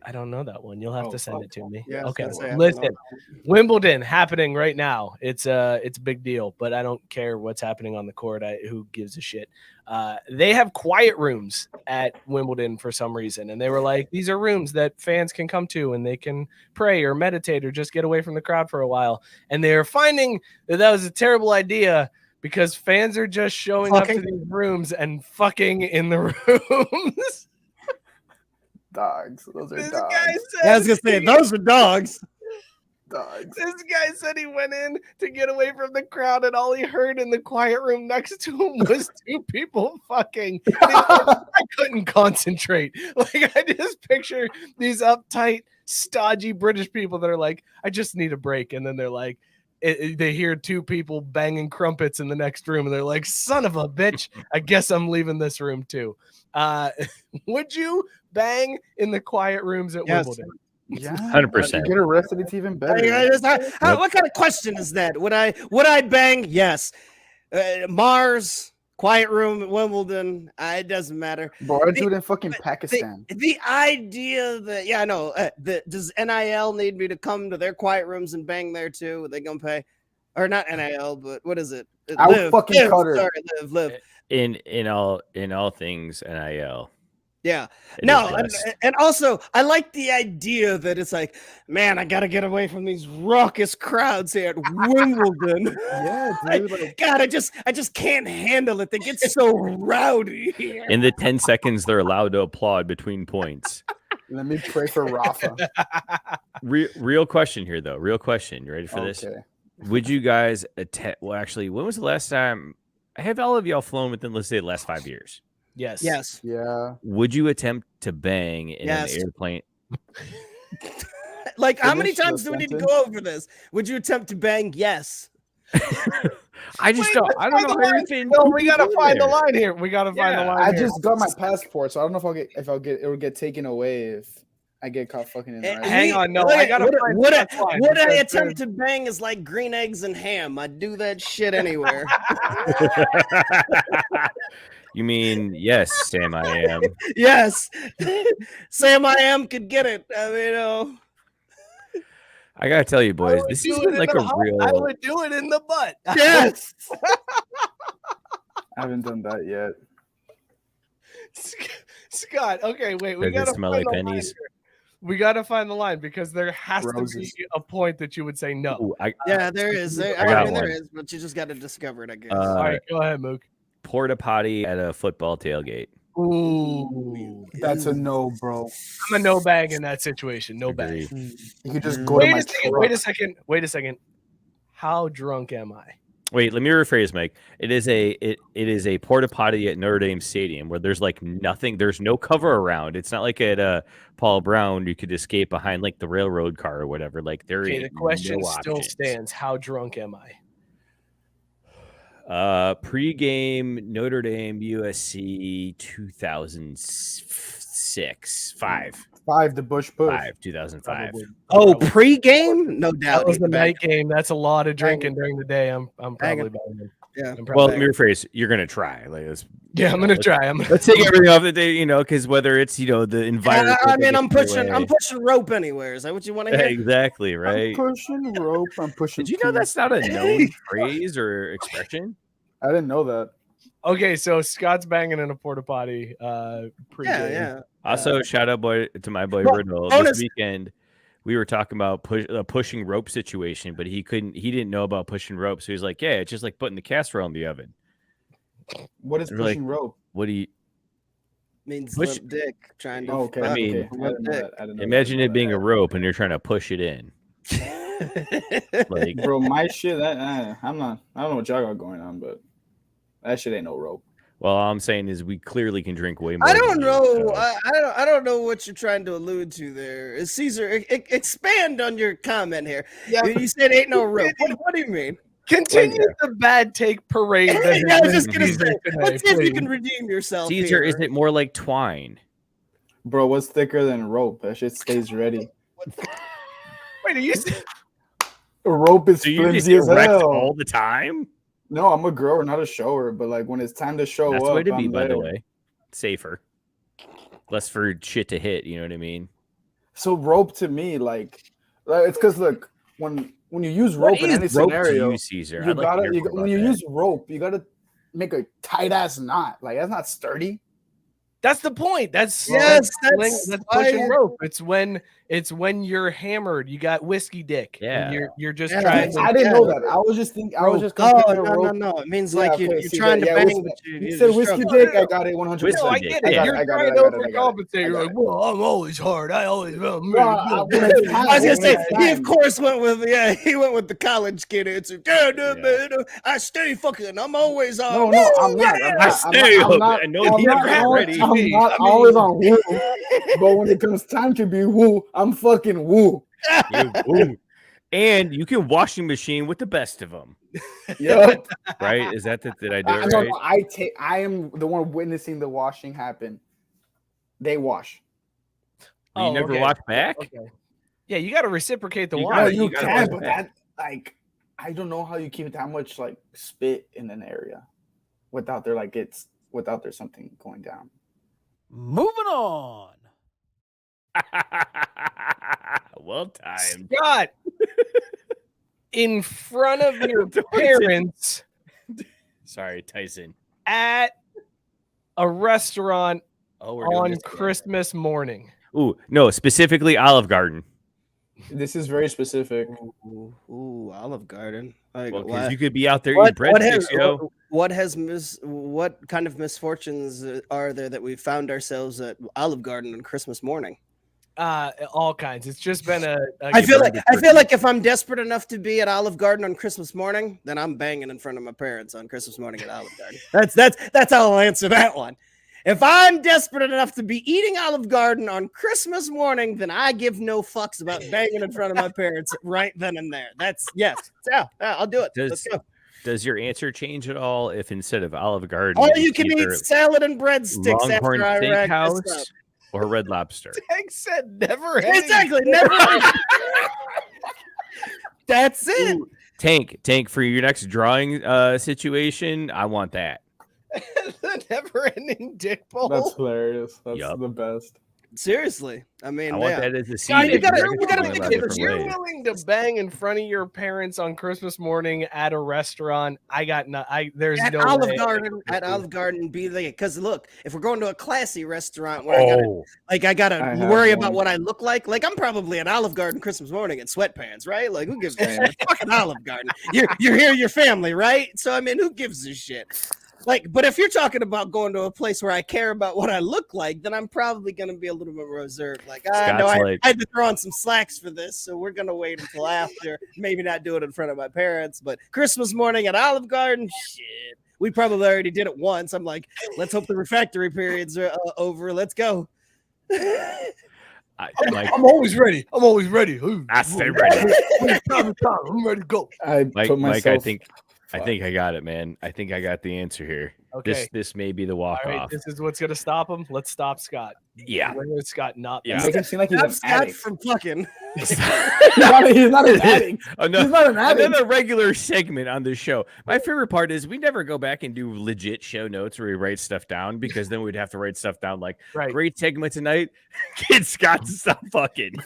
I don't know that one. You'll have to send it to me. Yeah, okay. I don't Listen, know. Wimbledon happening right now. It's a big deal, but I don't care what's happening on the court. Who gives a shit? They have quiet rooms at Wimbledon for some reason, and they were like, these are rooms that fans can come to and they can pray or meditate or just get away from the crowd for a while. And they are finding that was a terrible idea because fans are just showing up to these rooms and fucking in the rooms. Dogs. Those are This dogs. guy said I was gonna say those are dogs. Dogs. This guy said he went in to get away from the crowd, and all he heard in the quiet room next to him was 2 people fucking. I couldn't concentrate. Like, I just picture these uptight, stodgy British people that are like, I just need a break. And then they're like, they hear 2 people banging crumpets in the next room, and they're like, son of a bitch, I guess I'm leaving this room too. Would you bang in the quiet rooms at Wimbledon? Yeah, 100%. Get arrested, it's even better. What kind of question is that? Would I bang? Yes. Mars, quiet room at Wimbledon. It doesn't matter. Bro, I do it in fucking Pakistan. The idea that I know. Does NIL need me to come to their quiet rooms and bang there too? Are they gonna pay? Or not NIL, but what is it? I would fucking cut her. Sorry, live. In all things NIL. Yeah. It No, is and, less. and also I like the idea that it's like, man, I gotta get away from these raucous crowds here at Wimbledon. Yeah, Like, dude. Like, God, I just can't handle it. They get so rowdy here. In the 10 seconds they're allowed to applaud between points. let me pray for Rafa. Real question here, though. Real question. You ready for this? Okay. Would you guys attend? Well, actually, when was the last time? Have all of y'all flown within, let's say, the last 5 years? Yes. Yes. Yeah. Would you attempt to bang in Yes. an airplane? Like, how many Finish the times do we need to sentence. go over this? Would you attempt to bang? Yes. I just don't. I don't know how you're saying. No, we gotta find the line here. We gotta find the line. I here. just got my passport, so I don't know if I'll get it will get taken away if I get caught fucking in the Eh, ice. Hang on, no, I gotta find would that line I because attempt to bang is like green eggs and ham. I'd do that shit anywhere. You mean yes, Sam? I am. Yes. Sam I am could get it. I mean, I gotta tell you, boys, this do has it been in like the a hot- real. I would do it in the butt. yes. I haven't done that yet. Scott, okay, wait. We Does it gotta smell find like the line pennies? here. We gotta find the line because there has Roses. to be a point that you would say no. Ooh, Yeah, there is. I I got mean, there one. is, but you just got to discover it, I guess. All right, go ahead, Mook. porta potty at a football tailgate. Ooh, That's a no, bro. I'm a no bag in that situation. No bag. Agreed. You could just go to Wait my a second. truck. Wait a second. How drunk am I? Wait, let me rephrase, Mike. It is a porta potty at Notre Dame Stadium where there's like nothing. There's no cover around. It's not like at Paul Brown you could escape behind like the railroad car or whatever. Like there Okay, is the question no still options. stands. How drunk am I? Pre-game Notre Dame USC 2006 5 the Bush push. 2005. Probably. Oh, pregame? No doubt. That was the he's night back. game. That's a lot of drinking during the day. I'm probably Banging. banging. Yeah. I'm Well, probably let me rephrase. You're gonna try. Like, let's I'm gonna try. let's take everything off the day, because whether it's the environment. I mean, I'm pushing rope anywhere. Is that what you want to hear? Exactly right. I'm pushing rope. I'm pushing. Did you know teeth. that's not a known phrase or expression? I didn't know that. Okay, so Scott's banging in a porta potty. Pre-game. Yeah. Also, shout out to my boy Well, Riddle. bonus- This weekend, we were talking about a pushing rope situation, but he didn't know about pushing rope, so he's like, "Yeah, it's just like putting the casserole in the oven." What is And we're like, pushing rope? What do you Means Push- limp dick trying to. Oh, okay. I mean, okay. I didn't know that. I didn't know imagine that. it being a rope and you're trying to push it in? Like, Bro, my shit. I don't know what y'all got going on, but that shit ain't no rope. well, all I'm saying is we clearly can drink way more. I than don't you, know. so- I don't know what you're trying to allude to there. Is Cesar, expand on your comment here. Yeah. You said ain't no rope. What do you mean? Continue the bad take parade. that Yeah, I was has just been gonna Caesar say. today, Let's see if you please. can redeem yourself. Caesar, is here. it more like twine? Bro, what's thicker than rope? That shit stays ready. Wait, are you? A rope is Do you just flimsy as erect hell. all the time? No, I'm a grower, not a shower. But like when it's time to show That's up, the way to be, I'm by the there. way. Safer. Less for shit to hit. You know what I mean? So rope to me, like it's because look, when you use rope in What any is rope to scenario, you, Caesar? you I'd like to gotta hear more when about you that. use rope, you gotta make a tight ass knot. Like that's not sturdy. That's the point. That's Yes, that's that's pushing why- rope. It's when you're hammered. You got whiskey dick. and Yeah. you're just Yeah, trying to. I didn't know that. I was just thinking. I was just Oh comparing no, rope. no. It means Yeah, like okay, you're see trying that, to yeah, bang, whiskey- but You you're said whiskey struggling. dick. I got it 100%. Whiskey No, I dick. get I it. got You're it, I got trying it, to I got it, I got it. overcompensate. You're I like, got it. well, I'm always hard. I always. Bro, when it's time, I was gonna when say it's he of time. course went with he went with the college kid answer. Yeah, no, Yeah. man, I stay fucking. I'm always on. No, Woo, I'm not. yeah. I know I'm he not never always- ready. I'm not always on woo. But when it comes time to be woo, I'm fucking woo. Ooh. And you can washing machine with the best of them, Yep. right? Is that did I do it No, right? no, I am the one witnessing the washing happen. They wash. You never watch back? Okay. Yeah, you got to reciprocate the You water. No, gotta- you gotta can, wash but back. that like I don't know how you keep that much like spit in an area without there's something going down. Moving on. Well timed. Scott, in front of your parents Sorry, Tyson. at a restaurant Oh, we're doing on this again. Christmas morning. Ooh, no, specifically Olive Garden. This is very specific. Ooh, Olive Garden. Like, Well, why- because you could be out there eating breadsticks, yo. what kind of misfortunes are there that we found ourselves at Olive Garden on Christmas morning? All kinds. It's just been I feel like if I'm desperate enough to be at Olive Garden on Christmas morning, then I'm banging in front of my parents on Christmas morning at Olive Garden. That's how I'll answer that one. If I'm desperate enough to be eating Olive Garden on Christmas morning, then I give no fucks about banging in front of my parents right then and there. Yeah, I'll do it. Let's go. Does your answer change at all if instead of Olive Garden, All you can eat salad and breadsticks Longhorn after I rack this up. Steakhouse or Red Lobster? Tank said never. Exactly, never. That's it. Ooh, Tank, for your next drawing situation, I want that. The never-ending dick bowl. That's hilarious. That's Yup. the best. Seriously, I mean, I want that as a God, seed. you gotta Different think ways. if you're willing to bang in front of your parents on Christmas morning at a restaurant, there's at no Olive way. Garden, be like, because look, if we're going to a classy restaurant where I gotta worry about what I look like I'm probably at Olive Garden Christmas morning in sweatpants, right? Like, who gives a shit? Fucking Olive Garden. You're here, your family, right? So I mean, who gives a shit? Like, but if you're talking about going to a place where I care about what I look like, then I'm probably going to be a little bit reserved. Like, I had to throw on some slacks for this, so we're going to wait until after. Maybe not do it in front of my parents, but Christmas morning at Olive Garden, shit. We probably already did it once. I'm like, let's hope the refractory periods are over. Let's go. I'm always ready. Ooh, I stay ready. I'm ready to go. Mike, I think I got it, man. I think I got the answer here. Okay. This may be the walk All right, off. this is what's gonna stop him. Let's stop Scott. Yeah. Where is Scott not? Yeah. Make him seem like he's an Scott addict. from fucking. He's not an addict. Another regular segment on this show. My favorite part is we never go back and do legit show notes where we write stuff down, because then we'd have to write stuff down like, great segment tonight. Get Scott to stop fucking.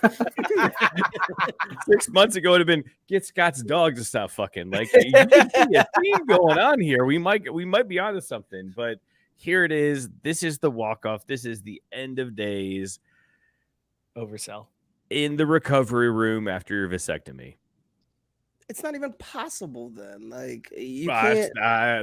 6 months ago, it would have been get Scott's dog to stop fucking. Like, you can see a theme going on here. We might be onto something, but here it is. This is the walk-off. This is the end of days. Oversell. In the recovery room after your vasectomy. It's not even possible then. Like, you can't.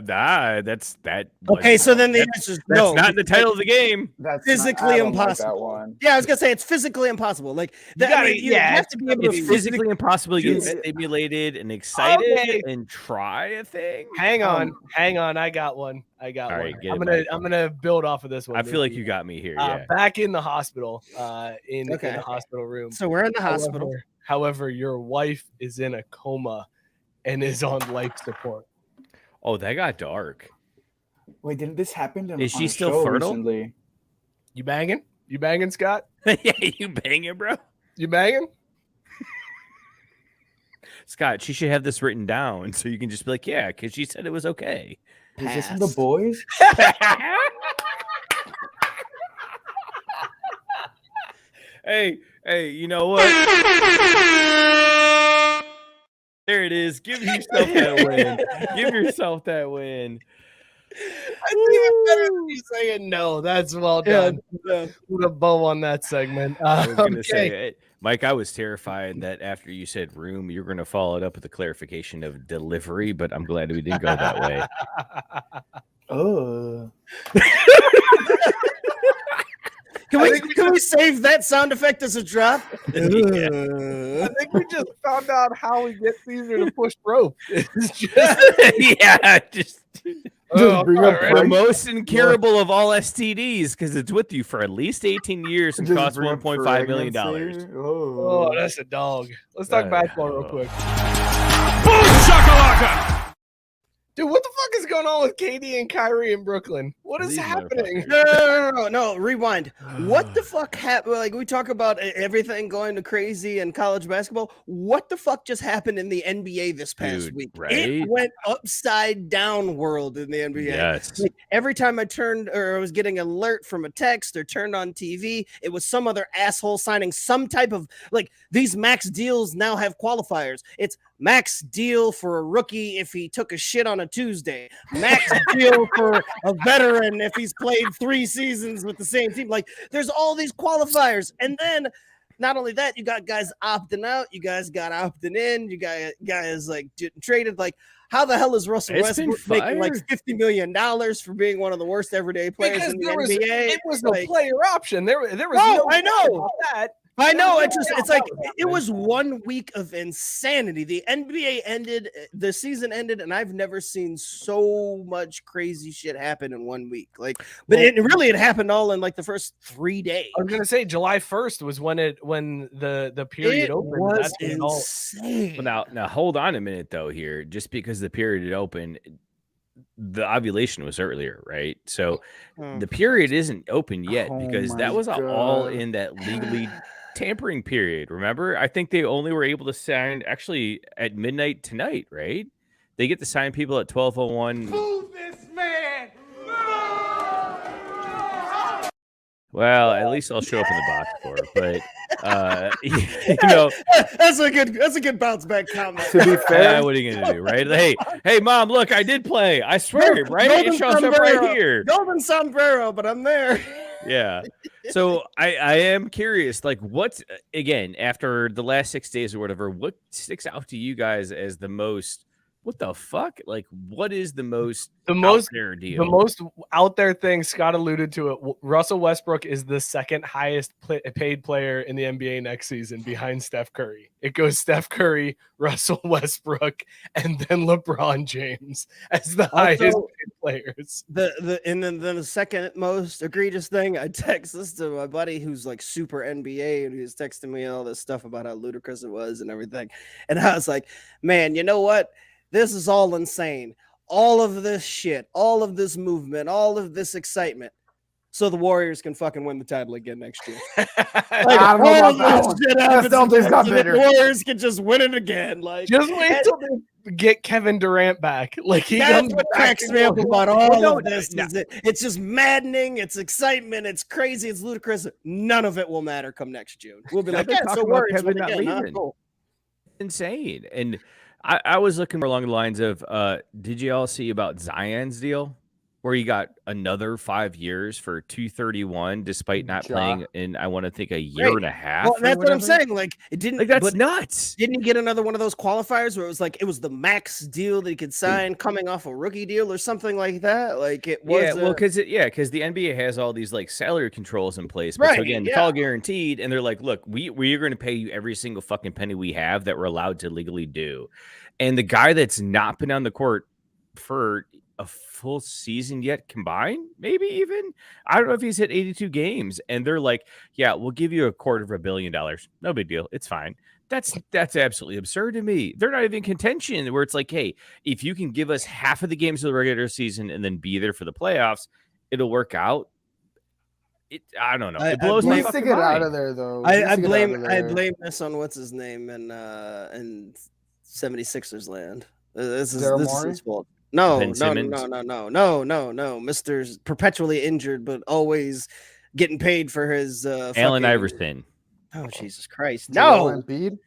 That's that. Okay, so then the answer is no. That's not the title of the game. That's physically impossible. Yeah, I was gonna say it's physically impossible. Like, you have to be able to physically impossible. You get stimulated and excited and try a thing. Hang on. I got one. All right, I'm gonna build off of this one. I feel like you got me here. Yeah. Back in the hospital, in the hospital room. So we're in the hospital. However, your wife is in a coma and is on life support. Oh, that got dark. Wait, didn't this happen? Is she still fertile? Recently? You banging? You banging, Scott? Yeah, you banging, bro. You banging? Scott, she should have this written down so you can just be like, yeah, because she said it was okay. Is this in the boys? Hey, you know what? There it is. Give yourself that win. Give yourself that win. I think it's better than you saying no. That's well done. Put a bow on that segment. I was going to say, Mike, I was terrified that after you said room, you were going to follow it up with a clarification of delivery, but I'm glad we didn't go that way. Oh. Can we save that sound effect as a drop? I think we just found out how we get Cesar to push rope. It's just bring up the most incurable of all STDs, because it's with you for at least 18 years and costs $1.5 million. Oh, that's a dog. Let's talk basketball real quick. Boom shakalaka! Dude, what the fuck is going on with KD and Kyrie in Brooklyn? What is happening? No, rewind. What the fuck happened? Like, we talk about everything going to crazy in college basketball. What the fuck just happened in the NBA this past week? Right? It went upside down world in the NBA. Yes. Like, every time I turned or I was getting an alert from a text or turned on TV, it was some other asshole signing some type of, like, these max deals now have qualifiers. It's max deal for a rookie if he took a shit on a Tuesday. NBA. Max deal for a veteran if he's played 3 seasons with the same team. Like, there's all these qualifiers. And then not only that, you got guys opting out, you guys got opting in, you got guys like getting traded. Like, how the hell is Russell Westbrook making like $50 million for being one of the worst everyday players in the NBA? It was no player option. There was no I know that. I know. It was 1 week of insanity. The NBA ended, the season ended, and I've never seen so much crazy shit happen in 1 week. Like, but it happened all in like the first 3 days. I was gonna say July 1st was when the period opened. Was insane. Well, now hold on a minute though. Here, just because the period had opened, the ovulation was earlier, right? So the period isn't open yet because that was all in that legally tampering period. Remember, I think they only were able to sign actually at midnight tonight, right? They get to sign people at 12:01. Move this man. Well, at least I'll show up in the box score, but you know, that's a good bounce back comment. To be fair, what are you gonna do, right? Hey, mom, look, I did play. I swear, right? It shows up right here. Golden sombrero, but I'm there. Yeah. So I am curious, like, what's again after the last 6 days or whatever, what sticks out to you guys as the most? What the fuck? Like, what is the most out there deal? The most out there thing, Scott alluded to it. Russell Westbrook is the second highest paid player in the NBA next season behind Steph Curry. It goes Steph Curry, Russell Westbrook, and then LeBron James as the highest paid players. And then the second most egregious thing, I text this to my buddy who's like super NBA, and he was texting me all this stuff about how ludicrous it was and everything. And I was like, man, you know what? This is all insane. All of this shit, all of this movement, all of this excitement, so the Warriors can fucking win the title again next year. I don't know about that. The Warriors can just win it again. Like, just wait till they get Kevin Durant back. Like, that's what cracks me up about all of this. It's just maddening. It's excitement. It's crazy. It's ludicrous. None of it will matter come next June. We'll be like, yeah, so Warriors win again. Huh? Cool. Insane. And I was looking more along the lines of, did you all see about Zion's deal where he got another 5 years for $231 despite not playing in, I want to think, a year and a half? Well, that's what I'm saying. Like, it didn't. Like, that's nuts. Didn't he get another one of those qualifiers where it was the max deal that he could sign coming off a rookie deal or something like that? Like, it was. Yeah, well, because the NBA has all these like salary controls in place, but so again, it's all guaranteed, and they're like, look, we are going to pay you every single fucking penny we have that we're allowed to legally do, and the guy that's not been on the court for a full season yet combined, maybe even, I don't know if he's hit 82 games, and they're like, yeah, we'll give you $250 million. No big deal. It's fine. That's absolutely absurd to me. They're not even in contention where it's like, hey, if you can give us half of the games of the regular season and then be there for the playoffs, it'll work out. I don't know. It blows my fucking mind. Out of there, though. I blame this on what's his name in 76ers land. This is his fault. No. Mr. perpetually injured, but always getting paid for his Allen Iverson. Oh, Jesus Christ. Joel Embiid?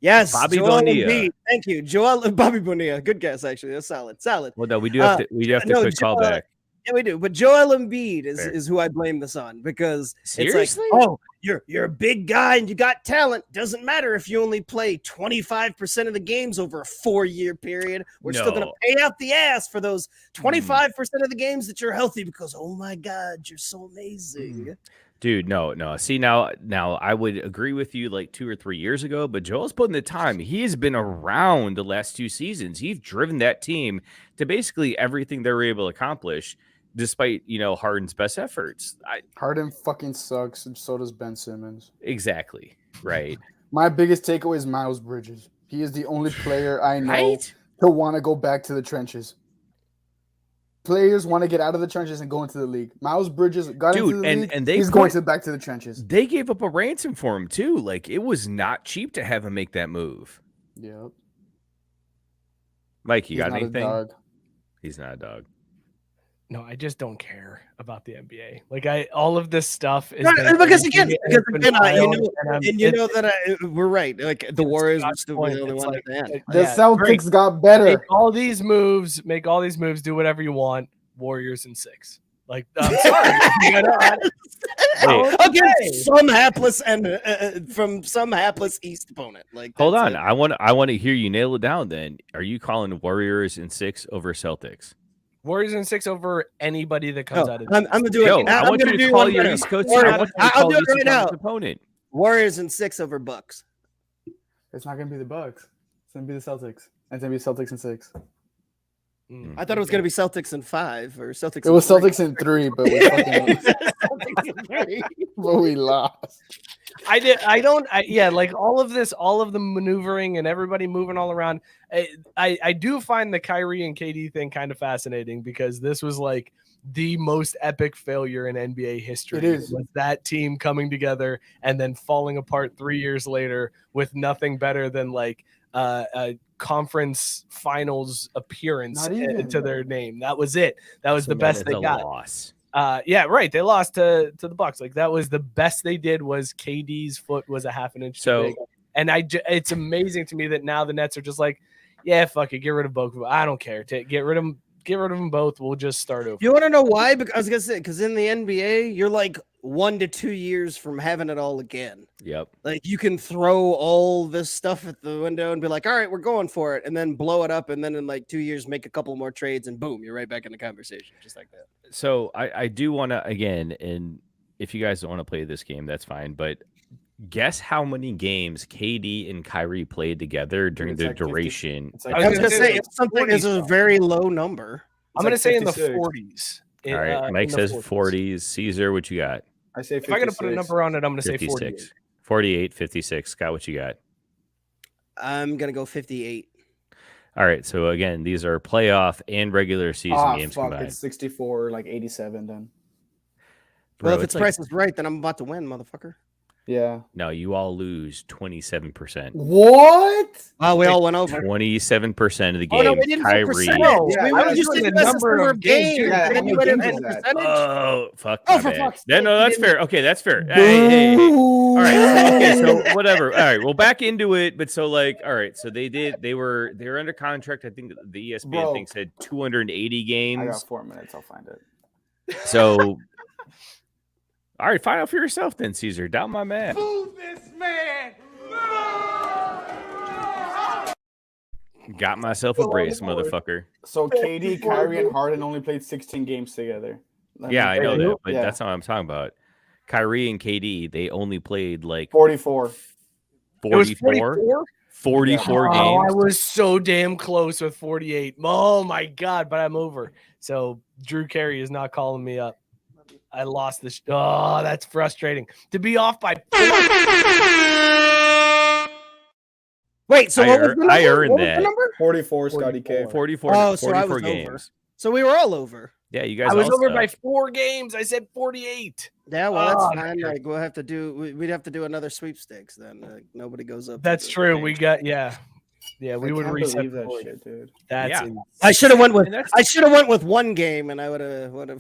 Yes. Bobby Joel Bonilla. Embiid. Thank you. Bobby Bonilla. Good guess, actually. That's solid. Solid. Well, no, we do have to quick call back. Yeah, we do. But Joel Embiid is who I blame this on, because seriously? It's like, oh, you're a big guy and you got talent. Doesn't matter if you only play 25% of the games over a 4-year period. We're still going to pay out the ass for those 25% of the games that you're healthy because, oh my God, you're so amazing. Dude, no. See, now I would agree with you like 2 or 3 years ago, but Joel's putting the time. He has been around the last 2 seasons. He's driven that team to basically everything they were able to accomplish, despite, Harden's best efforts. Harden fucking sucks, and so does Ben Simmons. Exactly. Right. My biggest takeaway is Miles Bridges. He is the only player I know to want to go back to the trenches. Players want to get out of the trenches and go into the league. Miles Bridges got into the league, and he's going back to the trenches. They gave up a ransom for him, too. Like, it was not cheap to have him make that move. Yep. Mike, you got anything? Dog. He's not a dog. No, I just don't care about the NBA. Like all of this stuff is because again, you know that we're right. Like the Warriors were still the only one at the end. The Celtics got better. Make all these moves. Do whatever you want. Warriors in 6. Like I'm sorry. Against some hapless and from some hapless East opponent. Like hold on, I want to hear you nail it down. Then are you calling Warriors in 6 over Celtics? Warriors in 6 over anybody that comes out of. I'm gonna do it. I want you to call your East Coast. I'll do it right now. Opponent. Warriors in 6 over Bucks. It's not gonna be the Bucks. It's gonna be the Celtics. It's gonna be Celtics in 6. I thought it was gonna be Celtics in 5 or Celtics. It was Celtics in 3, but we but we lost. Like all of the maneuvering and everybody moving all around. I do find the Kyrie and KD thing kind of fascinating because this was like the most epic failure in NBA history. It is. With that team coming together and then falling apart 3 years later with nothing better than like a conference finals appearance to their name. That was it. That was the best they got. Loss. Yeah, right. They lost to the Bucks. Like that was the best they did. Was KD's foot was a half an inch too big. And it's amazing to me that now the Nets are just like, yeah, fuck it, get rid of both. I don't care. Get rid of them both. We'll just start over. You want to know why? Because I was gonna say, because in the NBA, you're like 1 to 2 years from having it all again. Yep. Like you can throw all this stuff at the window and be like, all right, we're going for it, and then blow it up, and then in like 2 years make a couple more trades, and boom, you're right back in the conversation, just like that. So I do want to again, and if you guys don't want to play this game, that's fine. But guess how many games KD and Kyrie played together during the duration? I was gonna say it's something is a very low number. I'm gonna say in the 40s. All right, Mike says 40s. Caesar, what you got? I say 56. If I gotta put a number on it, I'm gonna say 56. 48, 56. Scott, what you got? I'm gonna go 58. All right, so again, these are playoff and regular season games combined. It's 64, like 87 then. Well, if it's Price is Right, then I'm about to win, motherfucker. Yeah. No, you all lose 27%. What? Wow, we all went over 27% of the game. Oh no, we didn't say Kyrie. percentage. Yeah, we just did the number of games. Yeah, Then you went into percentage. Oh, fuck. Oh, my for bad. fuck's No, sake, that's you fair. Okay, that's fair. Hey. All right. Okay, so whatever. All right, well, back into it. But so, like, all right. So they were under contract. I think the ESPN thing said 280 games. I got 4 minutes. I'll find it. So, all right, find out for yourself then, Caesar. Down my man. Move this man. Got myself a brace, motherfucker. So KD, Kyrie, and Harden only played 16 games together. Yeah, I know that, but that's not what I'm talking about. Kyrie and KD, they only played like 44. 44? 44 games. I was so damn close with 48. Oh my god, but I'm over. So Drew Carey is not calling me up. I lost this. Oh, that's frustrating. To be off by 4. Wait, so what was the number? I earned What was that. the number? 44, Scotty K. 44, Oh, so I 44 was games. over. So we were all over. Yeah, you guys I was all over suck. by 4 games. I said 48. Yeah, well, that's fine. Like we'll have to do. We'd have to do another sweepstakes then. Nobody goes up. That's true. We got yeah. We would reset that that shit, dude. That's Yeah. insane. I should have went with one game, and I would have won.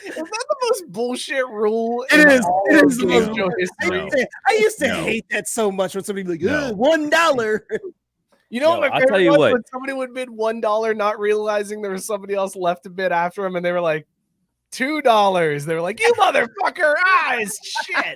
Is that the most bullshit rule? It is. It is. Show history. I used to hate that so much when somebody would be like, $1. You know No, what my I'll tell favorite you was? what. When somebody would bid $1, not realizing there was somebody else left to bid after them, and they were like $2. They were like, "You motherfucker! It's shit."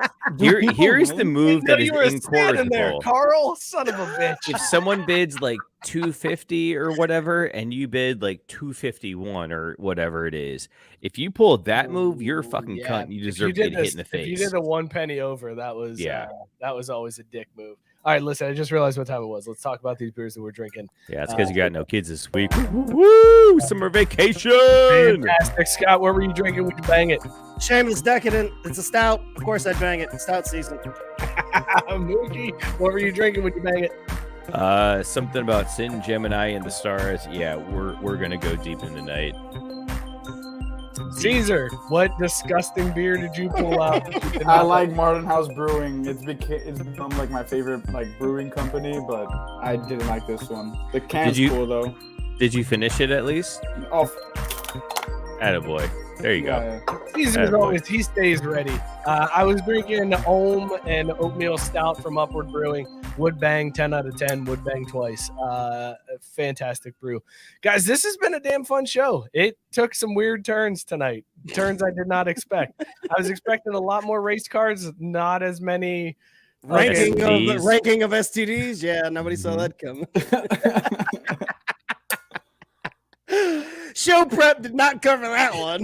Here's the move that is you were standing there, incorrigible. Carl, son of a bitch. If someone bids like 250 or whatever, and you bid like 251 or whatever it is, if you pull that move, you're a fucking cunt. You deserve to get hit in the face. If you did a 1 penny over, that was that was always a dick move. All right, listen, I just realized what time it was. Let's talk about these beers that we're drinking. Yeah, it's because you got no kids this week. Woo! Summer vacation. Fantastic. Scott, what were you drinking? Would you bang it? Shameless Decadent. It's a stout. Of course, I'd bang it. Stout season. Mookie, what were you drinking? Would you bang it? Something about Sin, Gemini, and the stars. Yeah, we're gonna go deep in the night. Caesar, what disgusting beer did you pull out? I like Martin House Brewing. It's become like my favorite like brewing company, but I didn't like this one. The can's cool though. Did you finish it at least? Oh, Attaboy. There you go. Cesar's always, he stays ready. I was drinking Ohm and oatmeal stout from Upward Brewing. Would bang 10 out of 10. Would bang twice. Fantastic brew. Guys, this has been a damn fun show. It took some weird turns tonight. Turns I did not expect. I was expecting a lot more race cars, not as many. Ranking of STDs. Yeah, nobody saw that come. Show prep did not cover that one.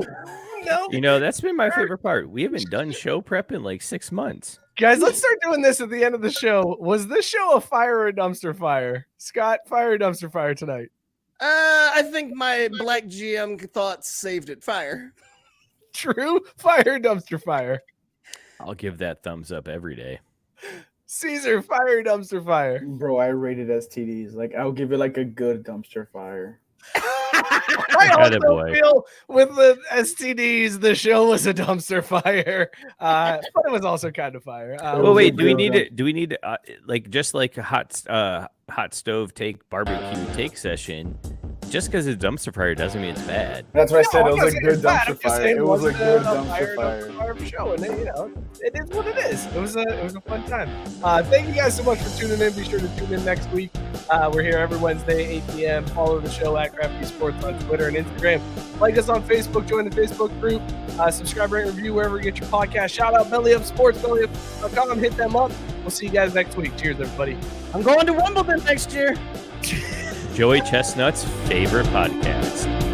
No. You know, that's been my favorite part. We haven't done show prep in like 6 months. Guys, let's start doing this at the end of the show. Was this show a fire or a dumpster fire? Scott, fire or dumpster fire tonight? I think my black GM thoughts saved it. Fire. True. Fire or dumpster fire? I'll give that thumbs up every day. Cesar, fire or dumpster fire? bro, I rated STDs. Like, I'll give it like a good dumpster fire. I also feel with the STDs, the show was a dumpster fire, but it was also kind of fire. Well, wait, do we need like just like a hot stove take barbecue take session? Just because it's dumpster fire doesn't mean it's bad. That's what I said. It was a good dumpster fire. It was a good dumpster fire show, and you know, it is what it is. It was a fun time. Thank you guys so much for tuning in. Be sure to tune in next week. We're here every Wednesday, 8 p.m. Follow the show at Crafty Sports on Twitter and Instagram. Like us on Facebook. Join the Facebook group. Subscribe, rate, review wherever you get your podcast. Shout out Belly Up Sports, bellyup.com. Hit them up. We'll see you guys next week. Cheers, everybody. I'm going to Wimbledon next year. Joey Chestnut's favorite podcast.